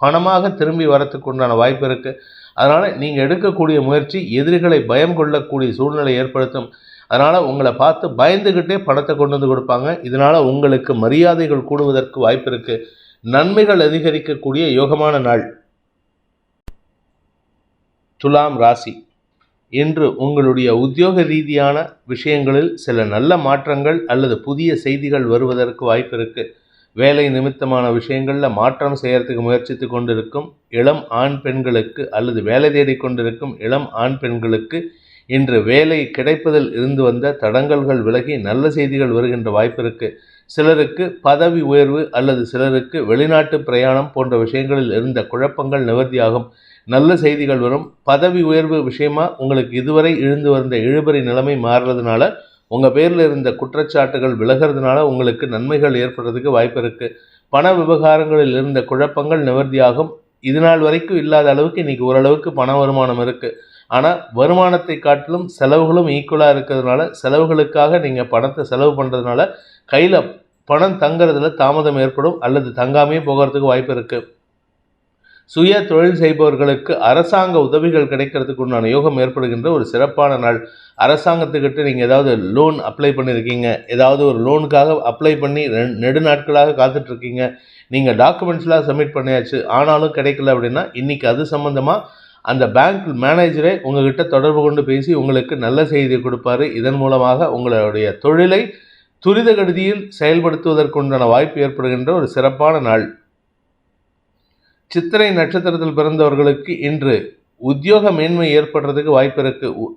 பணமாக திரும்பி வரத்துக்கு உண்டான வாய்ப்பு இருக்குது. அதனால் நீங்கள் எடுக்கக்கூடிய முயற்சி எதிரிகளை பயம் கொள்ளக்கூடிய சூழ்நிலை ஏற்படுத்தும். அதனால் உங்களை பார்த்து பயந்துக்கிட்டே பணத்தை கொண்டு வந்து கொடுப்பாங்க. இதனால் உங்களுக்கு மரியாதைகள் கூடுவதற்கு வாய்ப்பு இருக்குது. நன்மைகள் அதிகரிக்கக்கூடிய யோகமான நாள். துலாம் ராசி, இன்று உங்களுடைய உத்தியோக ரீதியான விஷயங்களில் சில நல்ல மாற்றங்கள் அல்லது புதிய செய்திகள் வருவதற்கு வாய்ப்பு இருக்குது. வேலை நிமித்தமான விஷயங்களில் மாற்றம் செய்யறதுக்கு முயற்சித்து கொண்டிருக்கும் இளம் ஆண் பெண்களுக்கு அல்லது வேலை தேடி கொண்டிருக்கும் இளம் ஆண் பெண்களுக்கு இன்று வேலை கிடைப்பதில் இருந்து வந்த தடங்கல்கள் விலகி நல்ல செய்திகள் வருகின்ற வாய்ப்பு இருக்குது. சிலருக்கு பதவி உயர்வு அல்லது சிலருக்கு வெளிநாட்டு பிரயாணம் போன்ற விஷயங்களில் இருந்த குழப்பங்கள் நிவர்த்தியாகும். நல்ல செய்திகள் வரும். பதவி உயர்வு விஷயமா உங்களுக்கு இதுவரை இழுந்து வந்த இழுபறி நிலைமை மாறுறதுனால, உங்கள் பேரில் இருந்த குற்றச்சாட்டுகள் விலகிறதுனால உங்களுக்கு நன்மைகள் ஏற்படுறதுக்கு வாய்ப்பு இருக்குது. பண விவகாரங்களில் இருந்த குழப்பங்கள் நிவர்த்தியாகும். இது நாள் வரைக்கும் இல்லாத அளவுக்கு இன்றைக்கி ஓரளவுக்கு பண வருமானம் இருக்குது. ஆனால் வருமானத்தை காட்டிலும் செலவுகளும் ஈக்குவலாக இருக்கிறதுனால செலவுகளுக்காக நீங்கள் பணத்தை செலவு பண்ணுறதுனால கையில் பணம் தங்கிறதுல தாமதம் ஏற்படும் அல்லது தங்காமையே போகிறதுக்கு வாய்ப்பு இருக்குது. சுய தொழில் செய்பவர்களுக்கு அரசாங்க உதவிகள் கிடைக்கிறதுக்கு உண்டான யோகம் ஏற்படுகின்ற ஒரு சிறப்பான நாள். அரசாங்கத்துக்கிட்ட நீங்கள் ஏதாவது லோன் அப்ளை பண்ணியிருக்கீங்க, ஏதாவது ஒரு லோனுக்காக அப்ளை பண்ணி நெடு நாட்களாக காத்துட்ருக்கீங்க, நீங்கள் டாக்குமெண்ட்ஸ்லாம் சப்மிட் பண்ணியாச்சு ஆனாலும் கிடைக்கல அப்படின்னா இன்றைக்கி அது சம்மந்தமாக அந்த பேங்க் மேனேஜரே உங்கள்கிட்ட தொடர்பு கொண்டு பேசி உங்களுக்கு நல்ல செய்தியை கொடுப்பாரு. இதன் மூலமாக உங்களுடைய தொழிலை துரித கதியில் செயல்படுத்துவதற்குண்டான வாய்ப்பு ஏற்படுகின்ற ஒரு சிறப்பான நாள். சித்திரை நட்சத்திரத்தில் பிறந்தவர்களுக்கு இன்று உத்தியோக மேன்மை ஏற்படுறதுக்கு வாய்ப்பு இருக்குது.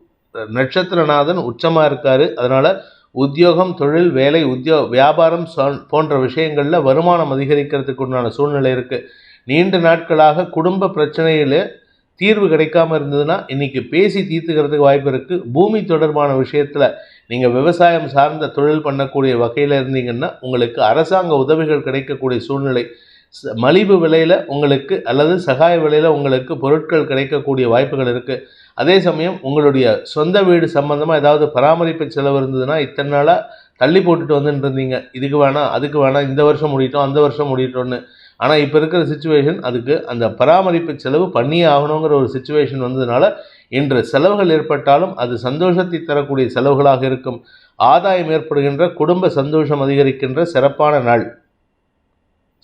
நட்சத்திரநாதன் உச்சமாக இருக்கார். அதனால் உத்தியோகம், தொழில், வேலை, வியாபாரம் போன்ற விஷயங்களில் வருமானம் அதிகரிக்கிறதுக்கு உண்டான சூழ்நிலை இருக்குது. நீண்ட நாட்களாக குடும்ப பிரச்சனையில் தீர்வு கிடைக்காமல் இருந்ததுன்னா இன்றைக்கி பேசி தீர்த்துக்கிறதுக்கு வாய்ப்பு இருக்குது. பூமி தொடர்பான விஷயத்தில் நீங்கள் விவசாயம் சார்ந்த தொழில் பண்ணக்கூடிய வகையில் இருந்தீங்கன்னா உங்களுக்கு அரசாங்க உதவிகள் கிடைக்கக்கூடிய சூழ்நிலை. மலிவு விலையில் உங்களுக்கு அல்லது சகாய விலையில் உங்களுக்கு பொருட்கள் கிடைக்கக்கூடிய வாய்ப்புகள் இருக்குது. அதே சமயம் உங்களுடைய சொந்த வீடு சம்பந்தமாக ஏதாவது பராமரிப்பு செலவு இருந்ததுன்னா இத்தனை நாளாக தள்ளி போட்டுட்டு வந்துட்டு இருந்தீங்க, இதுக்கு வேணாம் அதுக்கு வேணாம், இந்த வருஷம் முடியட்டும் அந்த வருஷம் முடியட்டோன்னு. ஆனால் இப்போ இருக்கிற சுச்சுவேஷன் அதுக்கு அந்த பராமரிப்பு செலவு பண்ணியே ஆகணுங்கிற ஒரு சுச்சுவேஷன் வந்ததுனால இன்று செலவுகள் ஏற்பட்டாலும் அது சந்தோஷத்தை தரக்கூடிய செலவுகளாக இருக்கும். ஆதாயம் ஏற்படுகின்ற, குடும்ப சந்தோஷம் அதிகரிக்கின்ற சிறப்பான நாள்.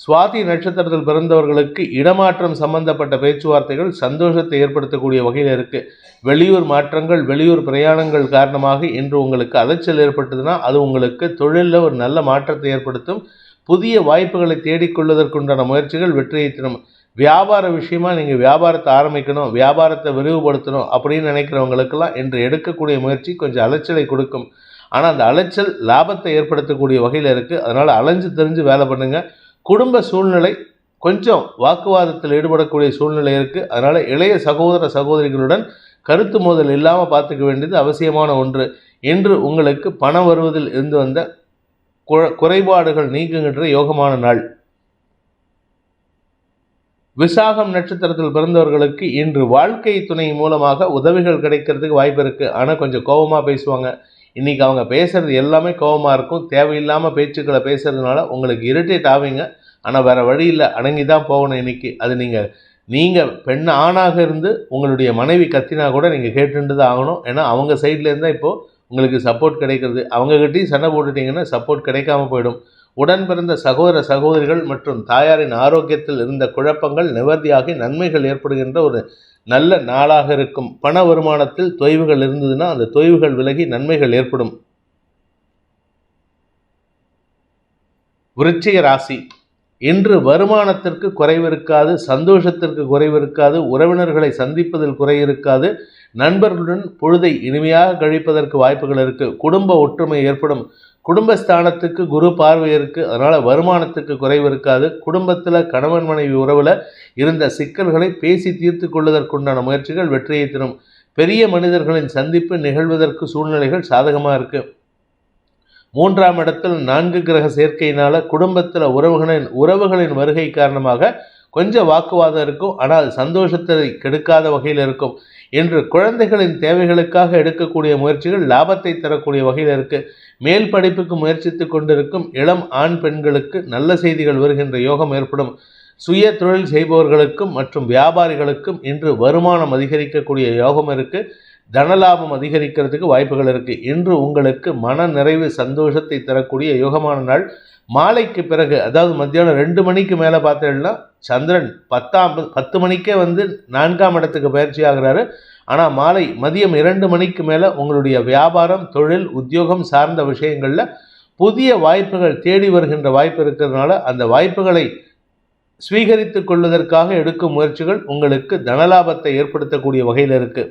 சுவாதி நட்சத்திரத்தில் பிறந்தவர்களுக்கு இடமாற்றம் சம்பந்தப்பட்ட பேச்சுவார்த்தைகள் சந்தோஷத்தை ஏற்படுத்தக்கூடிய வகையில் இருக்குது. வெளியூர் மாற்றங்கள், வெளியூர் பிரயாணங்கள் காரணமாக இன்று உங்களுக்கு அலைச்சல் ஏற்பட்டதுன்னா அது உங்களுக்கு தொழிலில் ஒரு நல்ல மாற்றத்தை ஏற்படுத்தும். புதிய வாய்ப்புகளை தேடிக்கொள்வதற்குண்டான முயற்சிகள் வெற்றியை தரும். வியாபார விஷயமா நீங்கள் வியாபாரத்தை ஆரம்பிக்கணும், வியாபாரத்தை விரிவுபடுத்தணும் அப்படின்னு நினைக்கிறவங்களுக்கெல்லாம் இன்று எடுக்கக்கூடிய முயற்சி கொஞ்சம் அலைச்சலை கொடுக்கும். ஆனால் அந்த அலைச்சல் லாபத்தை ஏற்படுத்தக்கூடிய வகையில் இருக்குது. அதனால் அலைஞ்சு தெரிஞ்சு வேலை பண்ணுங்கள். குடும்ப சூழ்நிலை கொஞ்சம் வாக்குவாதத்தில் ஈடுபடக்கூடிய சூழ்நிலை இருக்குது. அதனால் இளைய சகோதர சகோதரிகளுடன் கருத்து மோதல் இல்லாமல் பார்த்துக்க வேண்டியது அவசியமான ஒன்று. இன்று உங்களுக்கு பணம் வருவதில் இருந்து வந்த குறைபாடுகள் நீங்குகின்ற யோகமான நாள். விசாகம் நட்சத்திரத்தில் பிறந்தவர்களுக்கு இன்று வாழ்க்கை துணை மூலமாக உதவிகள் கிடைக்கிறதுக்கு வாய்ப்பு இருக்குது. ஆனால் கொஞ்சம் கோபமாக பேசுவாங்க. இன்றைக்கி அவங்க பேசுகிறது எல்லாமே கோபமாக இருக்கும். தேவையில்லாமல் பேச்சுக்களை பேசுகிறதுனால உங்களுக்கு இரிட்டேட் ஆவீங்க. ஆனால் வேறு வழி இல்லை, அடங்கி தான் போகணும் இன்றைக்கி. அது நீங்கள் பெண் ஆணாக இருந்து உங்களுடைய மனைவி கத்தினா கூட நீங்கள் கேட்டுட்டு தான் ஆகணும். ஏன்னா அவங்க சைட்லேருந்து தான் இப்போது உங்களுக்கு சப்போர்ட் கிடைக்கிறது. அவங்ககிட்டையும் சண்டை போட்டுட்டிங்கன்னா சப்போர்ட் கிடைக்காம போயிடும். உடன் பிறந்த சகோதர சகோதரிகள் மற்றும் தாயாரின் ஆரோக்கியத்தில் இருந்த குழப்பங்கள் நிவர்த்தியாகி நன்மைகள் ஏற்படுகின்ற ஒரு நல்ல நாளாக இருக்கும். பண வருமானத்தில் தொய்வுகள் இருந்ததுன்னா அந்த தொய்வுகள் விலகி நன்மைகள் ஏற்படும். விருச்சிக ராசி. இன்று வருமானத்திற்கு குறைவு இருக்காது, சந்தோஷத்திற்கு குறைவு இருக்காது, உறவினர்களை சந்திப்பதில் குறை இருக்காது, நண்பர்களுடன் பொழுதை இனிமையாக கழிப்பதற்கு வாய்ப்புகள் இருக்குது. குடும்ப ஒற்றுமை ஏற்படும். குடும்பஸ்தானத்துக்கு குரு பார்வை இருக்குது. அதனால் வருமானத்துக்கு குறைவு இருக்காது. குடும்பத்தில் கணவன் மனைவி உறவில் இருந்த சிக்கல்களை பேசி தீர்த்து கொள்வதற்குண்டான முயற்சிகள் வெற்றியை தரும். பெரிய மனிதர்களின் சந்திப்பு நிகழ்வதற்கு சூழ்நிலைகள் சாதகமாக இருக்குது. 3ஆம் இடத்தில் 4 கிரக சேர்க்கையினால் குடும்பத்தில் உறவுகளின் வருகை காரணமாக கொஞ்சம் வாக்குவாதம் இருக்கும். ஆனால் சந்தோஷத்தை கெடுக்காத வகையில் இருக்கும். இன்று குழந்தைகளின் தேவைகளுக்காக எடுக்கக்கூடிய முயற்சிகள் லாபத்தை தரக்கூடிய வகையில் இருக்குது. மேல் படிப்புக்கு முயற்சித்து கொண்டிருக்கும் இளம் ஆண் பெண்களுக்கு நல்ல செய்திகள் வருகின்ற யோகம் ஏற்படும். சுய தொழில் செய்பவர்களுக்கும் மற்றும் வியாபாரிகளுக்கும் இன்று வருமானம் அதிகரிக்கக்கூடிய யோகம் இருக்குது. தனலாபம் அதிகரிக்கிறதுக்கு வாய்ப்புகள் இருக்குது. இன்று உங்களுக்கு மன நிறைவு சந்தோஷத்தை தரக்கூடிய யோகமான நாள். மாலைக்கு பிறகு, அதாவது மத்தியானம் 2 மணிக்கு மேலே பார்த்தீங்கன்னா சந்திரன் 10 மணிக்கே 4ஆம் இடத்துக்கு பயிற்சி ஆகிறாரு. ஆனால் மதியம் 2 மணிக்கு மேலே உங்களுடைய வியாபாரம், தொழில், உத்தியோகம் சார்ந்த விஷயங்களில் புதிய வாய்ப்புகள் தேடி வருகின்ற வாய்ப்பு இருக்கிறதுனால அந்த வாய்ப்புகளை ஸ்வீகரித்து கொள்வதற்காக எடுக்கும் முயற்சிகள் உங்களுக்கு தனலாபத்தை ஏற்படுத்தக்கூடிய வகையில் இருக்குது.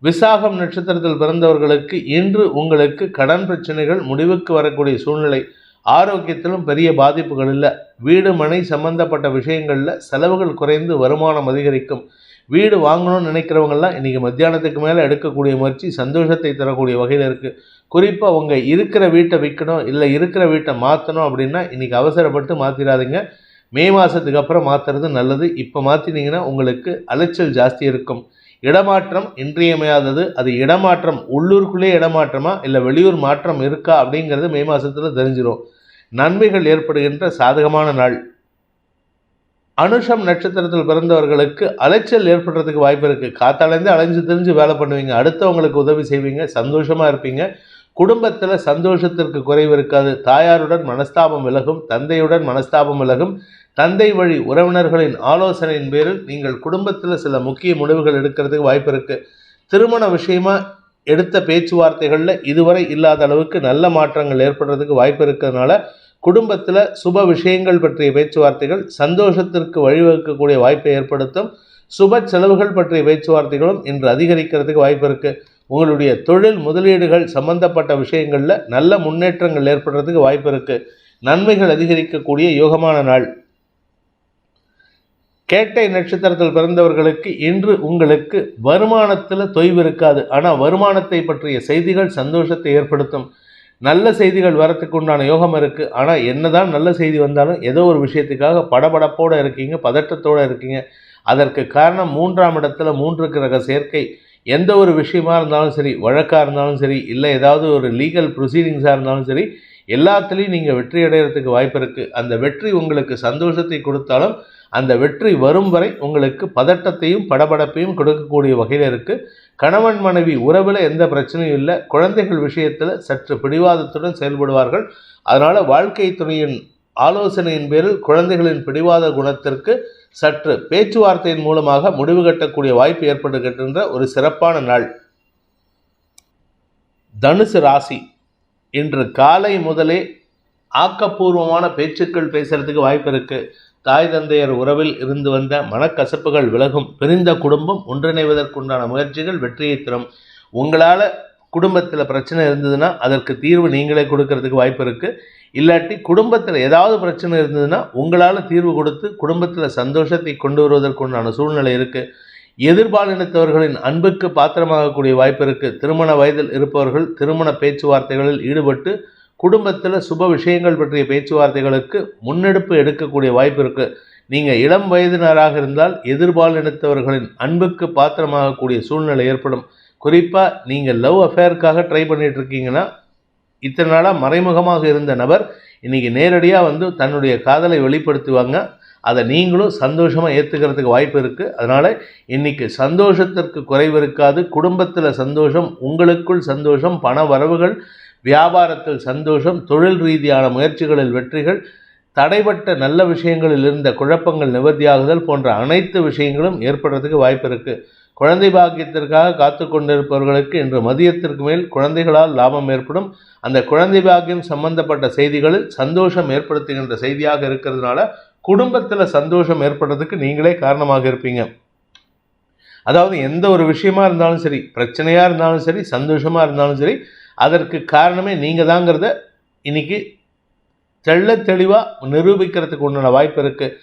விசாகம் நட்சத்திரத்தில் பிறந்தவர்களுக்கு இன்று உங்களுக்கு கடன் பிரச்சனைகள் முடிவுக்கு வரக்கூடிய சூழ்நிலை. ஆரோக்கியத்திலும் பெரிய பாதிப்புகள் இல்லை. வீடு மனை சம்பந்தப்பட்ட விஷயங்களில் செலவுகள் குறைந்து வருமானம் அதிகரிக்கும். வீடு வாங்கணும்னு நினைக்கிறவங்கெல்லாம் இன்றைக்கி மத்தியானத்துக்கு மேலே எடுக்கக்கூடிய முயற்சி சந்தோஷத்தை தரக்கூடிய வகையில் இருக்குது. குறிப்பாக உங்கள் இருக்கிற வீட்டை விற்கணும் இல்லை இருக்கிற வீட்டை மாற்றணும் அப்படின்னா இன்றைக்கி அவசரப்பட்டு மாற்றிடாதீங்க. மே மாதத்துக்கு அப்புறம் மாற்றுறது நல்லது. இப்போ மாற்றினீங்கன்னா உங்களுக்கு அலைச்சல் ஜாஸ்தி இருக்கும். இடமாற்றம் இன்றியமையாதது. அது இடமாற்றம் உள்ளூருக்குள்ளே இடமாற்றமா இல்லை வெளியூர் மாற்றம் இருக்கா அப்படிங்கிறது மே மாதத்தில் தெரிஞ்சிடும். நன்மைகள் ஏற்படுகின்ற சாதகமான நாள். அனுஷம் நட்சத்திரத்தில் பிறந்தவர்களுக்கு அலைச்சல் ஏற்படுறதுக்கு வாய்ப்பு இருக்குது. காத்தாலேருந்து அலைஞ்சு தெரிஞ்சு வேலை பண்ணுவீங்க, அடுத்தவங்களுக்கு உதவி செய்வீங்க, சந்தோஷமாக இருப்பீங்க. குடும்பத்தில் சந்தோஷத்திற்கு குறைவு இருக்காது. தாயாருடன் மனஸ்தாபம் விலகும், தந்தையுடன் மனஸ்தாபம் விலகும். தந்தை வழி உறவினர்களின் ஆலோசனையின் பேரில் நீங்கள் குடும்பத்தில் சில முக்கிய முடிவுகள் எடுக்கிறதுக்கு வாய்ப்பு இருக்குது. திருமண விஷயமா எடுத்த பேச்சுவார்த்தைகளில் இதுவரை இல்லாத அளவுக்கு நல்ல மாற்றங்கள் ஏற்படுறதுக்கு வாய்ப்பு இருக்கிறதுனால குடும்பத்தில் சுப விஷயங்கள் பற்றிய பேச்சுவார்த்தைகள் சந்தோஷத்திற்கு வழிவகுக்கக்கூடிய வாய்ப்பை ஏற்படுத்தும். சுப செலவுகள் பற்றிய பேச்சுவார்த்தைகளும் இன்று அதிகரிக்கிறதுக்கு வாய்ப்பு இருக்குது. உங்களுடைய தொழில் முதலீடுகள் சம்பந்தப்பட்ட விஷயங்களில் நல்ல முன்னேற்றங்கள் ஏற்படுறதுக்கு வாய்ப்பு இருக்குது. நன்மைகள் அதிகரிக்கக்கூடிய யோகமான நாள். கேட்டை நட்சத்திரத்தில் பிறந்தவர்களுக்கு இன்று உங்களுக்கு வருமானத்தில் தொய்வு இருக்காது. ஆனால் வருமானத்தை பற்றிய செய்திகள் சந்தோஷத்தை ஏற்படுத்தும். நல்ல செய்திகள் வரத்துக்கு உண்டான யோகம் இருக்குது. ஆனால் என்னதான் நல்ல செய்தி வந்தாலும் ஏதோ ஒரு விஷயத்துக்காக படபடப்போடு இருக்கீங்க, பதட்டத்தோடு இருக்கீங்க. அதற்கு காரணம் 3ஆம் இடத்துல 3 கிரக சேர்க்கை. எந்த ஒரு விஷயமா இருந்தாலும் சரி, வழக்காக இருந்தாலும் சரி, இல்லை ஏதாவது ஒரு லீகல் ப்ரொசீடிங்ஸாக இருந்தாலும் சரி, எல்லாத்துலேயும் நீங்கள் வெற்றி அடைகிறதுக்கு வாய்ப்பு இருக்குது. அந்த வெற்றி உங்களுக்கு சந்தோஷத்தை கொடுத்தாலும் அந்த வெற்றி வரும் வரை உங்களுக்கு பதட்டத்தையும் படபடப்பையும் கொடுக்கக்கூடிய வகையில் இருக்குது. கணவன் மனைவி உறவில் எந்த பிரச்சனையும் இல்லை. குழந்தைகள் விஷயத்தில் சற்று பிடிவாதத்துடன் செயல்படுவார்கள். அதனால் வாழ்க்கை துணையின் ஆலோசனையின் பேரில் குழந்தைகளின் பிடிவாத குணத்திற்கு சற்று பேச்சுவார்த்தையின் மூலமாக முடிவு கட்டக்கூடிய வாய்ப்பு ஏற்படுகின்ற ஒரு சிறப்பான நாள். தனுசு ராசி இன்று காலை முதலே ஆக்கப்பூர்வமான பேச்சுக்கள் பேசுறதுக்கு வாய்ப்பு இருக்குது. தாய் தந்தையர் உறவில் இருந்து வந்த மனக்கசப்புகள் விலகும். பிரிந்த குடும்பம் ஒன்றிணைவதற்குண்டான முயற்சிகள் வெற்றியை தரும். உங்களால் குடும்பத்தில் பிரச்சனை இருந்ததுன்னா அதற்கு தீர்வு நீங்களே கொடுக்கறதுக்கு வாய்ப்பு இருக்குது. இல்லாட்டி குடும்பத்தில் ஏதாவது பிரச்சனை இருந்ததுன்னா உங்களால் தீர்வு கொடுத்து குடும்பத்தில் சந்தோஷத்தை கொண்டு வருவதற்குண்டான சூழ்நிலை இருக்குது. எதிர்பாலினத்தவர்களின் அன்புக்கு பாத்திரமாகக்கூடிய வாய்ப்பு இருக்குது. திருமண வயதில் இருப்பவர்கள் திருமண பேச்சுவார்த்தைகளில் ஈடுபட்டு குடும்பத்தில் சுப விஷயங்கள் பற்றிய பேச்சுவார்த்தைகளுக்கு முன்னெடுப்பு எடுக்கக்கூடிய வாய்ப்பு இருக்குது. நீங்கள் இளம் வயதினராக இருந்தால் எதிர்பாலினத்தவர்களின் அன்புக்கு பாத்திரமாகக்கூடிய சூழ்நிலை ஏற்படும். குறிப்பாக நீங்கள் லவ் அஃபேருக்காக ட்ரை பண்ணிகிட்டு இருக்கீங்கன்னா, இத்தனை நாளாக மறைமுகமாக இருந்த நபர் இன்றைக்கி நேரடியாக தன்னுடைய காதலை வெளிப்படுத்துவாங்க. அதை நீங்களும் சந்தோஷமாக ஏற்றுக்கிறதுக்கு வாய்ப்பு இருக்குது. அதனால் இன்றைக்கி சந்தோஷத்திற்கு குறைவு இருக்காது. குடும்பத்தில் சந்தோஷம், உங்களுக்குள் சந்தோஷம், பண வரவுகள், வியாபாரத்தில் சந்தோஷம், தொழில் ரீதியான முயற்சிகளில் வெற்றிகள், தடைபட்ட நல்ல விஷயங்களில் இருந்த குழப்பங்கள் நிவர்த்தியாகுதல் போன்ற அனைத்து விஷயங்களும் ஏற்படுறதுக்கு வாய்ப்பு இருக்குது. குழந்தை பாக்கியத்திற்காக காத்து கொண்டிருப்பவர்களுக்கு இன்று மதியத்திற்கு மேல் குழந்தைகளால் லாபம் ஏற்படும். அந்த குழந்தை பாக்கியம் சம்பந்தப்பட்ட செய்திகளில் சந்தோஷம் ஏற்படுத்துகின்ற செய்தியாக இருக்கிறதுனால குடும்பத்தில் சந்தோஷம் ஏற்படுறதுக்கு நீங்களே காரணமாக இருப்பீங்க. அதாவது எந்த ஒரு விஷயமா இருந்தாலும் சரி, பிரச்சனையாக இருந்தாலும் சரி, சந்தோஷமாக இருந்தாலும் சரி, அதற்கு காரணமே நீங்கள் தாங்கிறத இன்னைக்கு தெள்ள தெளிவாக நிரூபிக்கிறதுக்கு உண்டான வாய்ப்பு இருக்குது.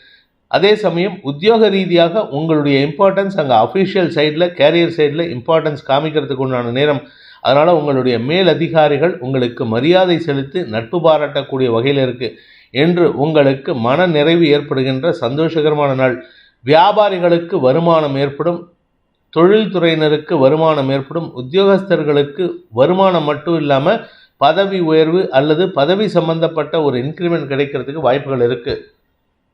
அதே சமயம் உத்தியோக ரீதியாக உங்களுடைய இம்பார்ட்டன்ஸ் அங்கே அஃபிஷியல் சைடில், கேரியர் சைடில் இம்பார்ட்டன்ஸ் காமிக்கிறதுக்கு உண்டான நேரம். அதனால் உங்களுடைய மேல் அதிகாரிகள் உங்களுக்கு மரியாதை செலுத்தி நட்பு பாராட்டக்கூடிய வகையில் இருக்குது என்று உங்களுக்கு மன நிறைவு ஏற்படுகின்ற சந்தோஷகரமான நாள். வியாபாரிகளுக்கு வருமானம் ஏற்படும். தொழில்துறையினருக்கு வருமானம் ஏற்படும். உத்தியோகஸ்தர்களுக்கு வருமானம் மட்டும் இல்லாமல் பதவி உயர்வு அல்லது பதவி சம்பந்தப்பட்ட ஒரு இன்க்ரிமெண்ட் கிடைக்கிறதுக்கு வாய்ப்புகள் இருக்குது.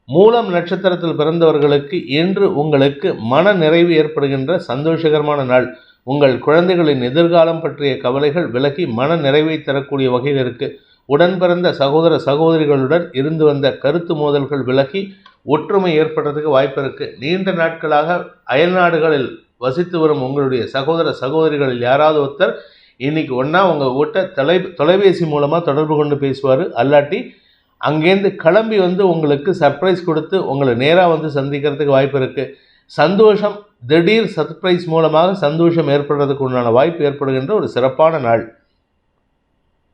மூலம் நட்சத்திரத்தில் பிறந்தவர்களுக்கு இன்று உங்களுக்கு மன நிறைவு ஏற்படுகின்ற சந்தோஷகரமான நாள். உங்கள் குழந்தைகளின் எதிர்காலம் பற்றிய கவலைகள் விலகி மன நிறைவை தரக்கூடிய வகையில் இருக்குது. உடன் பிறந்த சகோதர சகோதரிகளுடன் இருந்து வந்த கருத்து மோதல்கள் விலகி ஒற்றுமை ஏற்படுறதுக்கு வாய்ப்பு இருக்குது. நீண்ட நாட்களாக அயல்நாடுகளில் வசித்து வரும் உங்களுடைய சகோதர சகோதரிகளில் யாராவது ஒருத்தர் இன்னைக்கு ஒன்றா உங்கள் வீட்டை தொலைபேசி மூலமாக தொடர்பு கொண்டு பேசுவார். அல்லாட்டி அங்கேருந்து கிளம்பி உங்களுக்கு சர்ப்ரைஸ் கொடுத்து உங்களை நேராக சந்திக்கிறதுக்கு வாய்ப்பு இருக்குது. சந்தோஷம், திடீர் சர்ப்ரைஸ் மூலமாக சந்தோஷம் ஏற்படுறதுக்கு உண்டான வாய்ப்பு ஏற்படுகின்ற ஒரு சிறப்பான நாள்.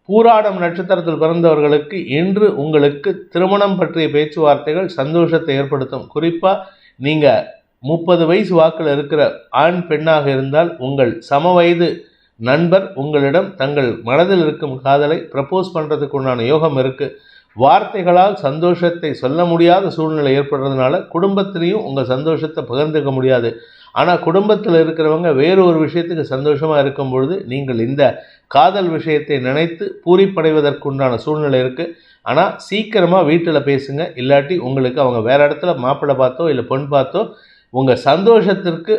பூராடம் நட்சத்திரத்தில் பிறந்தவர்களுக்கு இன்று உங்களுக்கு திருமணம் பற்றிய பேச்சுவார்த்தைகள் சந்தோஷத்தை ஏற்படுத்தும். குறிப்பாக நீங்கள் 30 வயசு வாக்கில் இருக்கிற ஆண் பெண்ணாக இருந்தால் உங்கள் சம வயது நண்பர் உங்களிடம் தங்கள் மனதில் இருக்கும் காதலை ப்ரப்போஸ் பண்ணுறதுக்கு உண்டான யோகம் இருக்குது. வார்த்தைகளால் சந்தோஷத்தை சொல்ல முடியாத சூழ்நிலை ஏற்படுறதுனால குடும்பத்திலையும் உங்கள் சந்தோஷத்தை பகிர்ந்துக்க முடியாது. ஆனால் குடும்பத்தில் இருக்கிறவங்க வேறு ஒரு விஷயத்துக்கு சந்தோஷமாக இருக்கும் பொழுது நீங்கள் இந்த காதல் விஷயத்தை நினைத்து பூரிப்படைவதற்குண்டான சூழ்நிலை இருக்குது. ஆனால் சீக்கிரமாக வீட்டில் பேசுங்க. இல்லாட்டி உங்களுக்கு அவங்க வேறு இடத்துல மாப்பிள்ளை பார்த்தோ இல்லை பொன் பார்த்தோ உங்கள் சந்தோஷத்திற்கு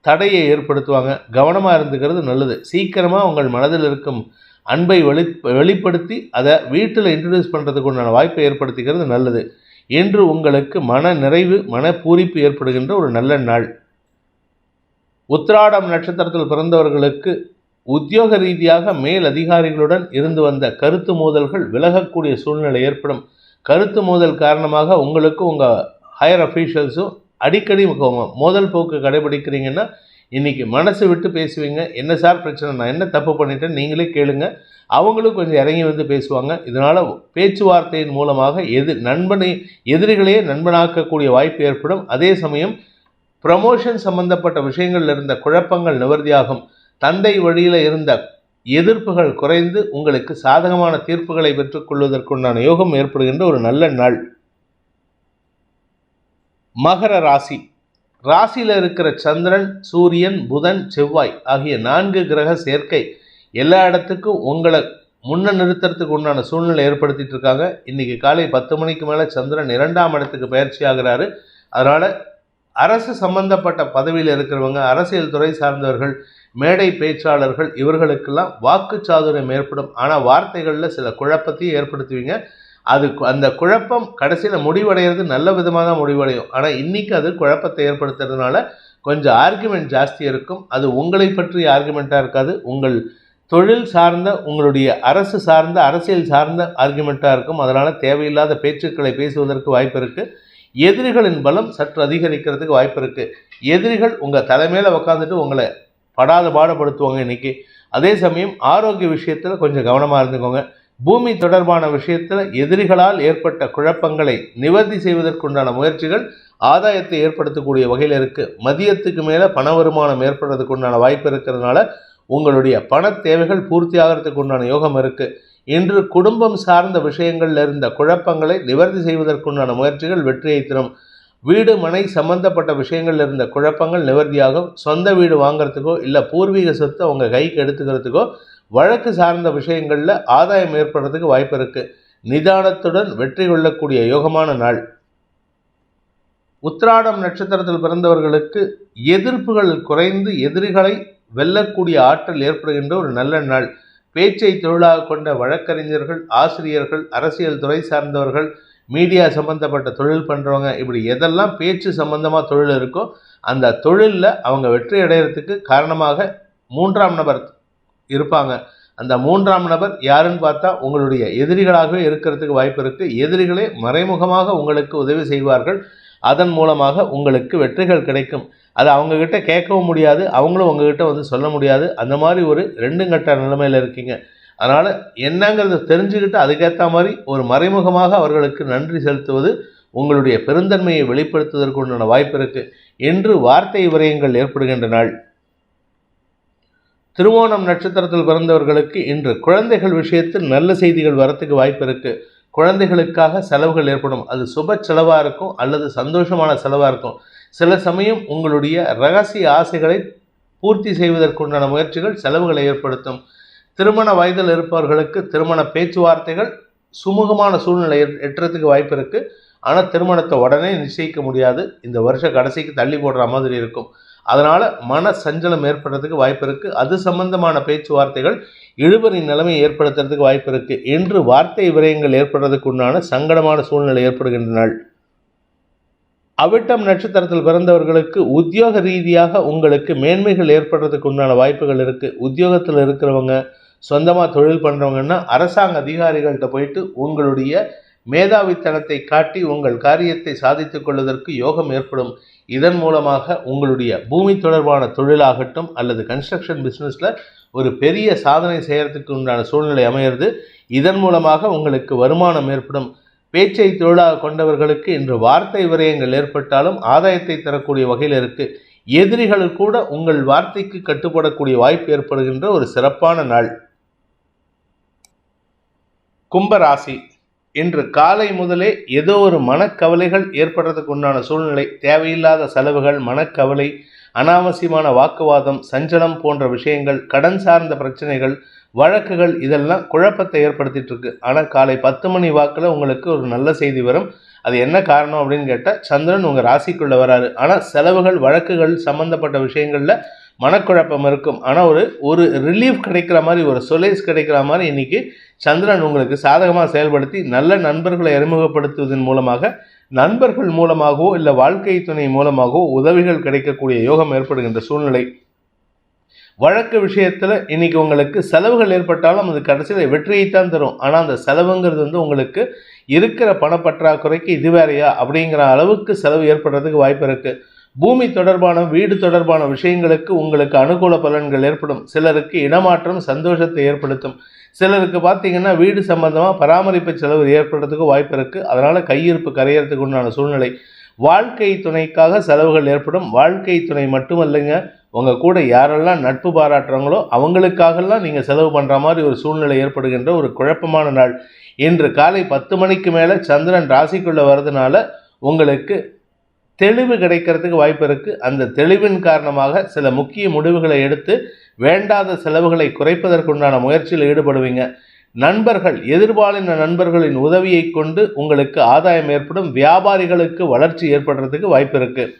தடையை ஏற்படுத்துவாங்க. கவனமாக இருந்துக்கிறது நல்லது. சீக்கிரமாக உங்கள் மனதில் இருக்கும் அன்பை வெளிப்படுத்தி அதை வீட்டில் இன்ட்ரடியூஸ் பண்ணுறதுக்கு உண்டான வாய்ப்பை ஏற்படுத்திக்கிறது நல்லது. என்று உங்களுக்கு மன நிறைவு, மன பூரிப்பு ஏற்படுகின்ற ஒரு நல்ல நாள். உத்திராடம் நட்சத்திரத்தில் பிறந்தவர்களுக்கு உத்தியோக ரீதியாக மேல் அதிகாரிகளுடன் இருந்து வந்த கருத்து மோதல்கள் விலகக்கூடிய சூழ்நிலை ஏற்படும். கருத்து மோதல் காரணமாக உங்களுக்கும் உங்கள் ஹையர் அஃபீஷியல்ஸும் அடிக்கடி மோதல் போக்கு கடைபிடிக்கிறீங்கன்னா இன்றைக்கி மனசு விட்டு பேசுவீங்க. என்ன சார் பிரச்சனை, நான் என்ன தப்பு பண்ணிட்டேன்னு நீங்களே கேளுங்க. அவங்களும் கொஞ்சம் இறங்கி பேசுவாங்க. இதனால் பேச்சுவார்த்தையின் மூலமாக எதிரிகளையே நண்பனாக்கக்கூடிய வாய்ப்பு ஏற்படும். அதே சமயம் ப்ரமோஷன் சம்பந்தப்பட்ட விஷயங்களில் இருந்த குழப்பங்கள் நிவர்த்தியாகும். தந்தை வழியில் இருந்த எதிர்ப்புகள் குறைந்து உங்களுக்கு சாதகமான தீர்ப்புகளை பெற்றுக்கொள்வதற்குண்டான யோகம் ஏற்படுகின்ற ஒரு நல்ல நாள். மகர ராசி. ராசியில் இருக்கிற சந்திரன், சூரியன், புதன், செவ்வாய் ஆகிய 4 கிரக சேர்க்கை எல்லா இடத்துக்கும் உங்களை முன்ன நிறுத்துறதுக்கு உண்டான சூழ்நிலை ஏற்படுத்திட்டு இருக்காங்க. இன்னைக்கு காலை 10 மணிக்கு மேலே சந்திரன் 2ஆம் இடத்துக்கு பயிற்சி ஆகிறாரு. அதனால் அரசு சம்பந்தப்பட்ட பதவியில் இருக்கிறவங்க, அரசியல் துறை சார்ந்தவர்கள், மேடை பேச்சாளர்கள், இவர்களுக்கெல்லாம் வாக்கு சாதுரியம் ஏற்படும். ஆனால் வார்த்தைகளில் சில குழப்பத்தையும் ஏற்படுத்துவீங்க. அந்த குழப்பம் கடைசியில் முடிவடைகிறது நல்ல விதமாக தான் முடிவடையும். ஆனால் இன்னைக்கு அது குழப்பத்தை ஏற்படுத்துறதுனால கொஞ்சம் ஆர்குமெண்ட் ஜாஸ்தி இருக்கும். அது உங்களை பற்றிய ஆர்குமெண்ட்டாக இருக்காது, உங்கள் தொழில் சார்ந்த, உங்களுடைய அரசு சார்ந்த, அரசியல் சார்ந்த ஆர்குமெண்ட்டாக இருக்கும். அதனால் தேவையில்லாத பேச்சுக்களை பேசுவதற்கு வாய்ப்பு இருக்குது. எதிரிகளின் பலம் சற்று அதிகரிக்கிறதுக்கு வாய்ப்பு இருக்குது. எதிரிகள் உங்கள் தலைமையில் உட்காந்துட்டு உங்களை படாத பாடுபடுத்துவாங்க இன்னைக்கு. அதே சமயம் ஆரோக்கிய விஷயத்தில் கொஞ்சம் கவனமாக இருந்துக்கோங்க. பூமி தொடர்பான விஷயத்தில் எதிரிகளால் ஏற்பட்ட குழப்பங்களை நிவர்த்தி செய்வதற்குண்டான முயற்சிகள் ஆதாயத்தை ஏற்படுத்தக்கூடிய வகையில் இருக்குது. மதியத்துக்கு மேலே பண வருமானம் ஏற்படுறதுக்கு உண்டான வாய்ப்பு இருக்கிறதுனால உங்களுடைய பண தேவைகள் பூர்த்தி ஆகிறதுக்கு உண்டான யோகம் இருக்குது. இன்று குடும்பம் சார்ந்த விஷயங்களில் இருந்த குழப்பங்களை நிவர்த்தி செய்வதற்குண்டான முயற்சிகள் வெற்றியை தரும். வீடு மனை சம்பந்தப்பட்ட விஷயங்களில் இருந்த குழப்பங்கள் நிவர்த்தியாகும். சொந்த வீடு வாங்கிறதுக்கோ இல்லை பூர்வீக சொத்தை உங்கள் கைக்கு எடுத்துக்கிறதுக்கோ வழக்கு சார்ந்த விஷயங்களில் ஆதாயம் ஏற்படுறதுக்கு வாய்ப்பு இருக்குது. நிதானத்துடன் வெற்றி கொள்ளக்கூடிய யோகமான நாள். உத்திராடம் நட்சத்திரத்தில் பிறந்தவர்களுக்கு எதிர்ப்புகள் குறைந்து எதிரிகளை வெல்லக்கூடிய ஆற்றல் ஏற்படுகின்ற ஒரு நல்ல நாள். பேச்சை தொழிலாக கொண்ட வழக்கறிஞர்கள், ஆசிரியர்கள், அரசியல் துறை சார்ந்தவர்கள், மீடியா சம்பந்தப்பட்ட தொழில் பண்ணுறவங்க, இப்படி எதெல்லாம் பேச்சு சம்பந்தமாக தொழில் இருக்கோ அந்த தொழிலில் அவங்க வெற்றி அடைகிறதுக்கு காரணமாக 3ஆம் நபர் இருப்பாங்க. அந்த 3ஆம் நபர் யாருன்னு பார்த்தா உங்களுடைய எதிரிகளாகவே இருக்கிறதுக்கு வாய்ப்பு இருக்குது. எதிரிகளே மறைமுகமாக உங்களுக்கு உதவி செய்வார்கள். அதன் மூலமாக உங்களுக்கு வெற்றிகள் கிடைக்கும். அது அவங்கக்கிட்ட கேட்கவும் முடியாது, அவங்களும் உங்ககிட்ட வந்து சொல்ல முடியாது. அந்த மாதிரி ஒரு 2 கட்ட நிலைமையில் இருக்கீங்க. அதனால் என்னங்கிறத தெரிஞ்சுக்கிட்டு அதுக்கேற்ற மாதிரி ஒரு மறைமுகமாக அவர்களுக்கு நன்றி செலுத்துவது உங்களுடைய பெருந்தன்மையை வெளிப்படுத்துவதற்கு உண்டான வாய்ப்பு இருக்குது. என்று வார்த்தை விரயங்கள் ஏற்படுகின்ற நாள். திருவோணம் நட்சத்திரத்தில் பிறந்தவர்களுக்கு இன்று குழந்தைகள் விஷயத்தில் நல்ல செய்திகள் வரத்துக்கு வாய்ப்பு இருக்குது. குழந்தைகளுக்காக செலவுகள் ஏற்படும். அது சுப செலவாக இருக்கும் அல்லது சந்தோஷமான செலவாக இருக்கும். சில சமயம் உங்களுடைய ரகசிய ஆசைகளை பூர்த்தி செய்வதற்குண்டான முயற்சிகள் செலவுகளை ஏற்படுத்தும். திருமண வயதில் இருப்பவர்களுக்கு திருமண பேச்சுவார்த்தைகள் சுமூகமான சூழ்நிலை எட்டுறதுக்கு வாய்ப்பு இருக்குது. ஆனால் திருமணத்தை உடனே நிச்சயிக்க முடியாது. இந்த வருஷ கடைசிக்கு தள்ளி போடுற மாதிரி இருக்கும். அதனால் மன சஞ்சலம் ஏற்படுறதுக்கு வாய்ப்பு இருக்குது. அது சம்பந்தமான பேச்சுவார்த்தைகள் இழுபறி நிலைமை ஏற்படுத்துறதுக்கு வாய்ப்பு இருக்குது. என்று வார்த்தை விரயங்கள் ஏற்படுறதுக்கு உண்டான சங்கடமான சூழ்நிலை ஏற்படுகின்ற நாள். அவிட்டம் நட்சத்திரத்தில் பிறந்தவர்களுக்கு உத்தியோக ரீதியாக உங்களுக்கு மேன்மைகள் ஏற்படுறதுக்கு உண்டான வாய்ப்புகள் இருக்குது. உத்தியோகத்தில் இருக்கிறவங்க, சொந்தமாக தொழில் பண்ணுறவங்கன்னா அரசாங்க அதிகாரிகள்கிட்ட போயிட்டு உங்களுடைய மேதாவித்தனத்தை காட்டி உங்கள் காரியத்தை சாதித்து கொள்வதற்கு யோகம் ஏற்படும். இதன் மூலமாக உங்களுடைய பூமி தொடர்பான தொழிலாகட்டும் அல்லது கன்ஸ்ட்ரக்ஷன் பிஸ்னஸில் ஒரு பெரிய சாதனை செய்கிறதுக்கு உண்டான சூழ்நிலை அமையிறது. இதன் மூலமாக உங்களுக்கு வருமானம் ஏற்படும். பேச்சை தொழிலாக கொண்டவர்களுக்கு இன்று வார்த்தை விரயங்கள் ஏற்பட்டாலும் ஆதாயத்தை தரக்கூடிய வகையில் இருக்குது. எதிரிகள் கூட உங்கள் வார்த்தைக்கு கட்டுப்படக்கூடிய வாய்ப்பு ஏற்படுகின்ற ஒரு சிறப்பான நாள். கும்பராசி. இன்று காலை முதலே ஏதோ ஒரு மனக்கவலைகள் ஏற்படுறதுக்கு உண்டான சூழ்நிலை. தேவையில்லாத செலவுகள், மனக்கவலை, அனாவசியமான வாக்குவாதம், சஞ்சலம் போன்ற விஷயங்கள், கடன் சார்ந்த பிரச்சனைகள், வழக்குகள், இதெல்லாம் குழப்பத்தை ஏற்படுத்திட்டு இருக்கு. ஆனால் காலை 10 மணி வாக்கில் உங்களுக்கு ஒரு நல்ல செய்தி வரும். அது என்ன காரணம் அப்படின்னு கேட்டால், சந்திரன் உங்கள் ராசிக்குள்ளே வராரு. ஆனால் செலவுகள், வழக்குகள் சம்மந்தப்பட்ட விஷயங்களில் மனக்குழப்பம் இருக்கும். ஆனால் ஒரு ரிலீஃப் கிடைக்கிற மாதிரி, ஒரு சொலேஸ் கிடைக்கிற மாதிரி இன்னைக்கு சந்திரன் உங்களுக்கு சாதகமாக செயல்படுத்தி நல்ல நண்பர்களை அறிமுகப்படுத்துவதன் மூலமாக, நண்பர்கள் மூலமாகவோ இல்லை வாழ்க்கை துணை மூலமாகவோ உதவிகள் கிடைக்கக்கூடிய யோகம் ஏற்படுகின்ற சூழ்நிலை. வழக்கு விஷயத்தில் இன்னைக்கு உங்களுக்கு செலவுகள் ஏற்பட்டாலும் அது கடைசியில் வெற்றியைத்தான் தரும். ஆனால் அந்த செலவுங்கிறது உங்களுக்கு இருக்கிற பணப்பற்றாக்குறைக்கு இது வேறையா அப்படிங்கிற அளவுக்கு செலவு ஏற்படுறதுக்கு வாய்ப்பு இருக்குது. பூமி தொடர்பான, வீடு தொடர்பான விஷயங்களுக்கு உங்களுக்கு அனுகூல பலன்கள் ஏற்படும். சிலருக்கு இடமாற்றம் சந்தோஷத்தை ஏற்படுத்தும். சிலருக்கு பார்த்தீங்கன்னா வீடு சம்பந்தமாக பராமரிப்பு செலவு ஏற்படுறதுக்கு வாய்ப்பு இருக்குது. அதனால் கையிருப்பு கரையிறதுக்கு உண்டான சூழ்நிலை. வாழ்க்கை துணைக்காக செலவுகள் ஏற்படும். வாழ்க்கை துணை மட்டுமல்லைங்க, உங்கள் கூட யாரெல்லாம் நட்பு பாராட்டுறாங்களோ அவங்களுக்காகலாம் நீங்கள் செலவு பண்ணுற மாதிரி ஒரு சூழ்நிலை ஏற்படுகின்ற ஒரு குழப்பமான நாள். இன்று காலை 10 மணிக்கு மேலே சந்திரன் ராசிக்குள்ளே வர்றதுனால உங்களுக்கு தெளிவு கிடைக்கிறதுக்கு வாய்ப்பு இருக்குது. அந்த தெளிவின் காரணமாக சில முக்கிய முடிவுகளை எடுத்து வேண்டாத செலவுகளை குறைப்பதற்குண்டான முயற்சியில் ஈடுபடுவீங்க. நண்பர்கள், எதிர்பாலின நண்பர்களின் உதவியை கொண்டு உங்களுக்கு ஆதாயம் ஏற்படும். வியாபாரிகளுக்கு வளர்ச்சி ஏற்படுறதுக்கு வாய்ப்பு இருக்குது.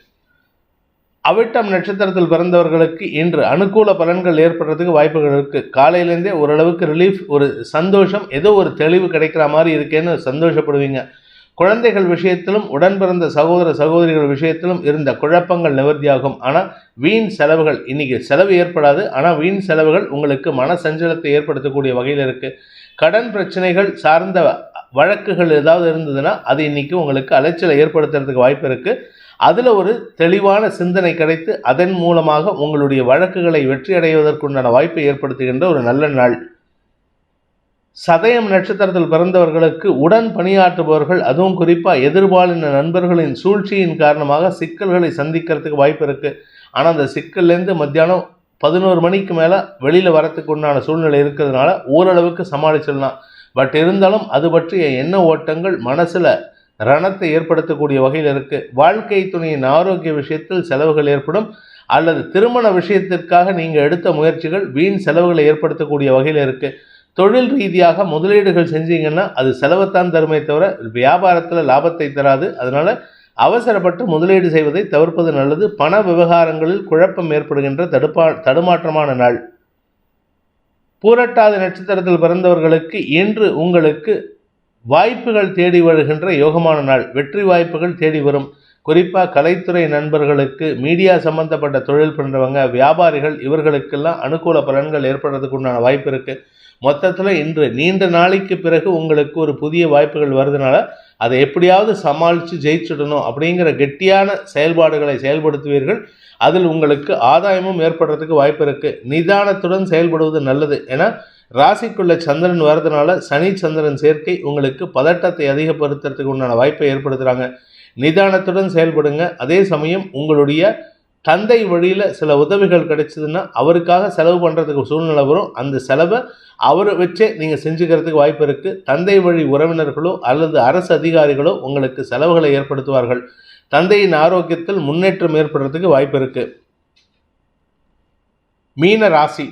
அவிட்டம் நட்சத்திரத்தில் பிறந்தவர்களுக்கு இன்று அனுகூல பலன்கள் ஏற்படுறதுக்கு வாய்ப்புகள் இருக்குது. காலையிலேருந்தே ஓரளவுக்கு ரிலீஃப், ஒரு சந்தோஷம், ஏதோ ஒரு தெளிவு கிடைக்கிற மாதிரி இருக்கேன்னு சந்தோஷப்படுவீங்க. குழந்தைகள் விஷயத்திலும் உடன் பிறந்த சகோதர சகோதரிகள் விஷயத்திலும் இருந்த குழப்பங்கள் நிவர்த்தியாகும். ஆனால் வீண் செலவுகள், இன்னைக்கு செலவு ஏற்படாது, ஆனால் வீண் செலவுகள் உங்களுக்கு மன சஞ்சலத்தை ஏற்படுத்தக்கூடிய வகையில் இருக்குது. கடன் பிரச்சனைகள் சார்ந்த வழக்குகள் ஏதாவது இருந்ததுன்னா அது இன்னைக்கு உங்களுக்கு அலைச்சலை ஏற்படுத்துறதுக்கு வாய்ப்பு இருக்குது. அதில் ஒரு தெளிவான சிந்தனை கிடைத்து அதன் மூலமாக உங்களுடைய வழக்குகளை வெற்றி அடைவதற்குண்டான வாய்ப்பை ஏற்படுத்துகின்ற ஒரு நல்ல நாள். சதயம் நட்சத்திரத்தில் பிறந்தவர்களுக்கு உடன் பணியாற்றுபவர்கள், அதுவும் குறிப்பாக எதிர்பாலின நண்பர்களின் சூழ்ச்சியின் காரணமாக சிக்கல்களை சந்திக்கிறதுக்கு வாய்ப்பு இருக்குது. ஆனால் அந்த சிக்கல்லேருந்து மத்தியானம் 11 மணிக்கு மேலே வெளியில் வரத்துக்கு உண்டான சூழ்நிலை இருக்கிறதுனால ஓரளவுக்கு சமாளிச்சிடலாம். பட் இருந்தாலும் அது பற்றிய எண்ண ஓட்டங்கள் மனசில் ரணத்தை ஏற்படுத்தக்கூடிய வகையில் இருக்குது. வாழ்க்கை துணையின் ஆரோக்கிய விஷயத்தில் செலவுகள் ஏற்படும். அல்லது திருமண விஷயத்திற்காக நீங்கள் எடுத்த முயற்சிகள் வீண் செலவுகளை ஏற்படுத்தக்கூடிய வகையில் இருக்குது. தொழில் ரீதியாக முதலீடுகள் செஞ்சீங்கன்னா அது செலவைத்தான் தருமே தவிர வியாபாரத்தில் லாபத்தை தராது. அதனால் அவசரப்பட்டு முதலீடு செய்வதை தவிர்ப்பது நல்லது. பண விவகாரங்களில் குழப்பம் ஏற்படுகின்ற தடுமாற்றமான நாள். பூரட்டாதி நட்சத்திரத்தில் பிறந்தவர்களுக்கு இன்று உங்களுக்கு வாய்ப்புகள் தேடி வருகின்ற யோகமான நாள். வெற்றி வாய்ப்புகள் தேடி வரும். குறிப்பாக கலைத்துறை நண்பர்களுக்கு, மீடியா சம்பந்தப்பட்ட தொழில் பண்ணுறவங்க, வியாபாரிகள், இவர்களுக்கெல்லாம் அனுகூல பலன்கள் ஏற்படுறதுக்கு உண்டான வாய்ப்பு இருக்குது. மொத்தத்தில் இன்று நீண்ட நாளைக்கு பிறகு உங்களுக்கு ஒரு புதிய வாய்ப்புகள் வருதுனால அதை எப்படியாவது சமாளித்து ஜெயிச்சுடணும் அப்படிங்கிற கெட்டியான செயல்பாடுகளை செயல்படுத்துவீர்கள். அதில் உங்களுக்கு ஆதாயமும் ஏற்படுறதுக்கு வாய்ப்பு இருக்குது. நிதானத்துடன் செயல்படுவது நல்லது. ஏன்னா ராசிக்குள்ள சந்திரன் வரதுனால சனி சந்திரன் சேர்க்கை உங்களுக்கு பதட்டத்தை அதிகப்படுத்துறதுக்கு உண்டான வாய்ப்பை ஏற்படுத்துகிறாங்க. நிதானத்துடன் செயல்படுங்க. அதே சமயம் உங்களுடைய தந்தை வழியில் சில உதவிகள் கிடைச்சதுன்னா அவருக்காக செலவு பண்ணுறதுக்கு சூழ்நிலை வரும். அந்த செலவை அவரை வச்சே நீங்கள் செஞ்சுக்கிறதுக்கு வாய்ப்பு இருக்குது. தந்தை வழி உறவினர்களோ அல்லது அரசு அதிகாரிகளோ உங்களுக்கு செலவுகளை ஏற்படுத்துவார்கள். தந்தையின் ஆரோக்கியத்தில் முன்னேற்றம் ஏற்படுறதுக்கு வாய்ப்பு இருக்குது. மீன ராசி,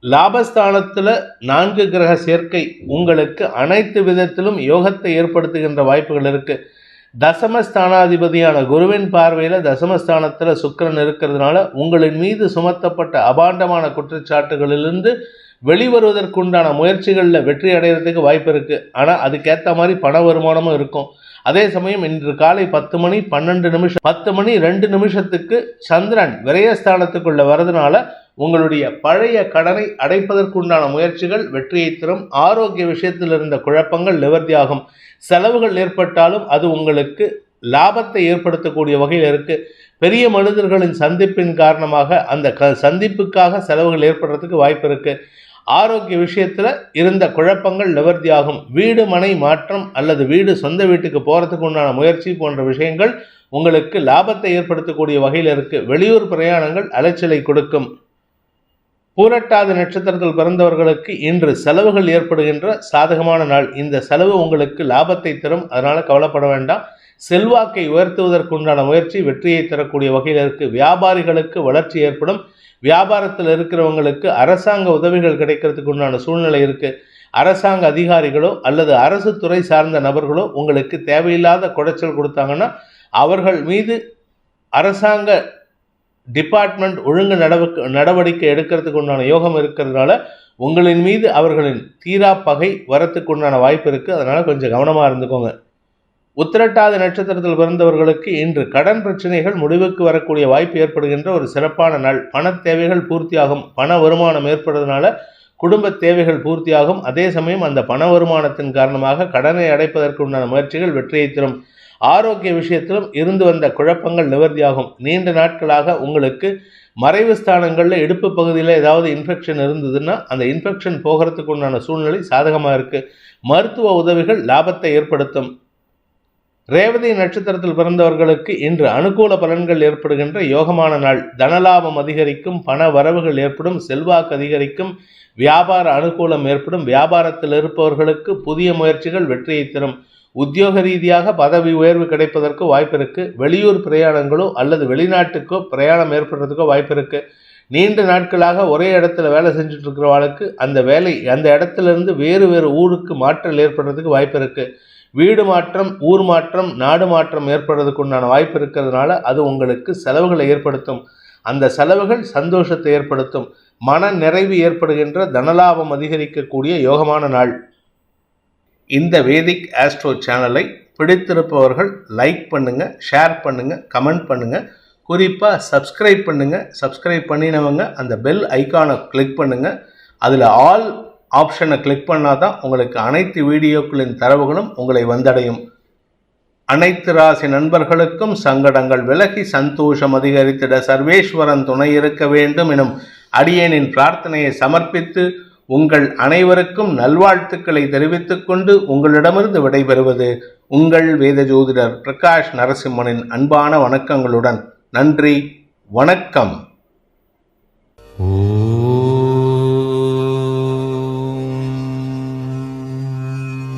லாபஸ்தானத்தில் 4 கிரக சேர்க்கை உங்களுக்கு அனைத்து விதத்திலும் யோகத்தை ஏற்படுத்துகின்ற வாய்ப்புகள் இருக்குது. தசமஸ்தானாதிபதியான குருவின் பார்வையில் தசமஸ்தானத்தில் சுக்கிரன் இருக்கிறதுனால உங்களின் மீது சுமத்தப்பட்ட அபாண்டமான குற்றச்சாட்டுகளிலிருந்து வெளிவருவதற்குண்டான முயற்சிகளில் வெற்றி அடைகிறதுக்கு வாய்ப்பு இருக்குது. ஆனால் அதுக்கேற்ற மாதிரி பண வருமானமும் இருக்கும். அதே சமயம் இன்று காலை 10 மணி 2 நிமிஷத்துக்கு சந்திரன் விரயஸ்தானத்துக்குள்ள வரதுனால உங்களுடைய பழைய கடனை அடைப்பதற்குண்டான முயற்சிகள் வெற்றியை தரும். ஆரோக்கிய விஷயத்தில் இருந்த குழப்பங்கள் நிவர்த்தியாகும். செலவுகள் ஏற்பட்டாலும் அது உங்களுக்கு லாபத்தை ஏற்படுத்தக்கூடிய வகையில் இருக்குது. பெரிய மனிதர்களின் சந்திப்பின் காரணமாக அந்த சந்திப்புக்காக செலவுகள் ஏற்படுறதுக்கு வாய்ப்பு இருக்குது. ஆரோக்கிய விஷயத்தில் இருந்த குழப்பங்கள் நிவர்த்தியாகும். வீடு மனை மாற்றம் அல்லது சொந்த வீட்டுக்கு போகிறதுக்கு உண்டான முயற்சி போன்ற விஷயங்கள் உங்களுக்கு லாபத்தை ஏற்படுத்தக்கூடிய வகையில் இருக்குது. வெளியூர் பிரயாணங்கள் அலைச்சலை கொடுக்கும். பூரட்டாதி நட்சத்திரத்தில் பிறந்தவர்களுக்கு இன்று செலவுகள் ஏற்படுகின்ற சாதகமான நாள். இந்த செலவு உங்களுக்கு லாபத்தை தரும். அதனால் கவலைப்பட வேண்டாம். செல்வாக்கை உயர்த்துவதற்குண்டான முயற்சி வெற்றியை தரக்கூடிய வகையில் இருக்குது. வியாபாரிகளுக்கு வளர்ச்சி ஏற்படும். வியாபாரத்தில் இருக்கிறவங்களுக்கு அரசாங்க உதவிகள் கிடைக்கிறதுக்கு உண்டான சூழ்நிலை இருக்குது. அரசாங்க அதிகாரிகளோ அல்லது அரசு துறை சார்ந்த நபர்களோ உங்களுக்கு தேவையில்லாத குடைச்சல் கொடுத்தாங்கன்னா அவர்கள் மீது அரசாங்க டிபார்ட்மெண்ட் ஒழுங்கு நடவடிக்கை எடுக்கிறதுக்கு உண்டான யோகம் இருக்கிறதுனால உங்களின் மீது அவர்களின் தீரா பகை வரத்துக்கு உண்டான வாய்ப்பு இருக்குது. அதனால் கொஞ்சம் கவனமாக இருந்துக்கோங்க. உத்திரட்டாதி நட்சத்திரத்தில் பிறந்தவர்களுக்கு இன்று கடன் பிரச்சனைகள் முடிவுக்கு வரக்கூடிய வாய்ப்பு ஏற்படுகின்ற ஒரு சிறப்பான நாள். பண தேவைகள் பூர்த்தியாகும். பண வருமானம் ஏற்படுறதுனால குடும்ப தேவைகள் பூர்த்தியாகும். அதே சமயம் அந்த பண வருமானத்தின் காரணமாக கடனை அடைப்பதற்கு உண்டான முயற்சிகள் வெற்றியை தரும். ஆரோக்கிய விஷயத்திலும் இருந்து வந்த குழப்பங்கள் நிவர்த்தியாகும். நீண்ட நாட்களாக உங்களுக்கு மறைவு ஸ்தானங்களில் இடுப்பு பகுதியில் ஏதாவது இன்ஃபெக்ஷன் இருந்ததுன்னா அந்த இன்ஃபெக்ஷன் போகிறதுக்கு உண்டான சூழ்நிலை சாதகமாக இருக்குது. மருத்துவ உதவிகள் லாபத்தை ஏற்படுத்தும். ரேவதி நட்சத்திரத்தில் பிறந்தவர்களுக்கு இன்று அனுகூல பலன்கள் ஏற்படுகின்ற யோகமான நாள். தனலாபம் அதிகரிக்கும், பண வரவுகள் ஏற்படும், செல்வாக்கு அதிகரிக்கும், வியாபார அனுகூலம் ஏற்படும். வியாபாரத்தில் இருப்பவர்களுக்கு புதிய முயற்சிகள் வெற்றியை தரும். உத்தியோக ரீதியாக பதவி உயர்வு கிடைப்பதற்கு வாய்ப்பு இருக்கு. வெளியூர் பிரயாணங்களோ அல்லது வெளிநாட்டுக்கோ பிரயாணம் ஏற்படுறதுக்கோ வாய்ப்பு இருக்கு. நீண்ட நாட்களாக ஒரே இடத்துல வேலை செஞ்சுட்டு இருக்கிறவர்களுக்கு அந்த இடத்துல இருந்து வேறு ஊருக்கு மாற்றல் ஏற்படுறதுக்கு வாய்ப்பு இருக்கு. வீடு மாற்றம், ஊர் மாற்றம், நாடு மாற்றம் ஏற்படுறதுக்கு உண்டான வாய்ப்பு இருக்கிறதுனால அது உங்களுக்கு செலவுகளை ஏற்படுத்தும். அந்த செலவுகள் சந்தோஷத்தை ஏற்படுத்தும். மன நிறைவு ஏற்படுகின்ற, தனலாபம் அதிகரிக்கக்கூடிய யோகமான நாள். இந்த வேதிக் ஆஸ்ட்ரோ சேனலை பிடித்திருப்பவர்கள் லைக் பண்ணுங்க, ஷேர் பண்ணுங்க, கமெண்ட் பண்ணுங்க. குறிப்பாக சப்ஸ்கிரைப் பண்ணுங்க. சப்ஸ்கிரைப் பண்ணினவங்க அந்த பெல் ஐக்கானை கிளிக் பண்ணுங்க. அதில் ஆல் ஆப்ஷனை கிளிக் பண்ணால் தான் உங்களுக்கு அனைத்து வீடியோக்களின் தரவுகளும் உங்களை வந்தடையும். அனைத்து ராசி நண்பர்களுக்கும் சங்கடங்கள் விலகி சந்தோஷம் அதிகரித்திட சர்வேஸ்வரன் துணை இருக்க வேண்டும் எனும் அடியேனின் பிரார்த்தனையை சமர்ப்பித்து உங்கள் அனைவருக்கும் நல்வாழ்த்துக்களை தெரிவித்துக் கொண்டு உங்களிடமிருந்து விடைபெறுவது உங்கள் வேத ஜோதிடர் பிரகாஷ் நரசிம்மனின் அன்பான வணக்கங்களுடன். நன்றி, வணக்கம்.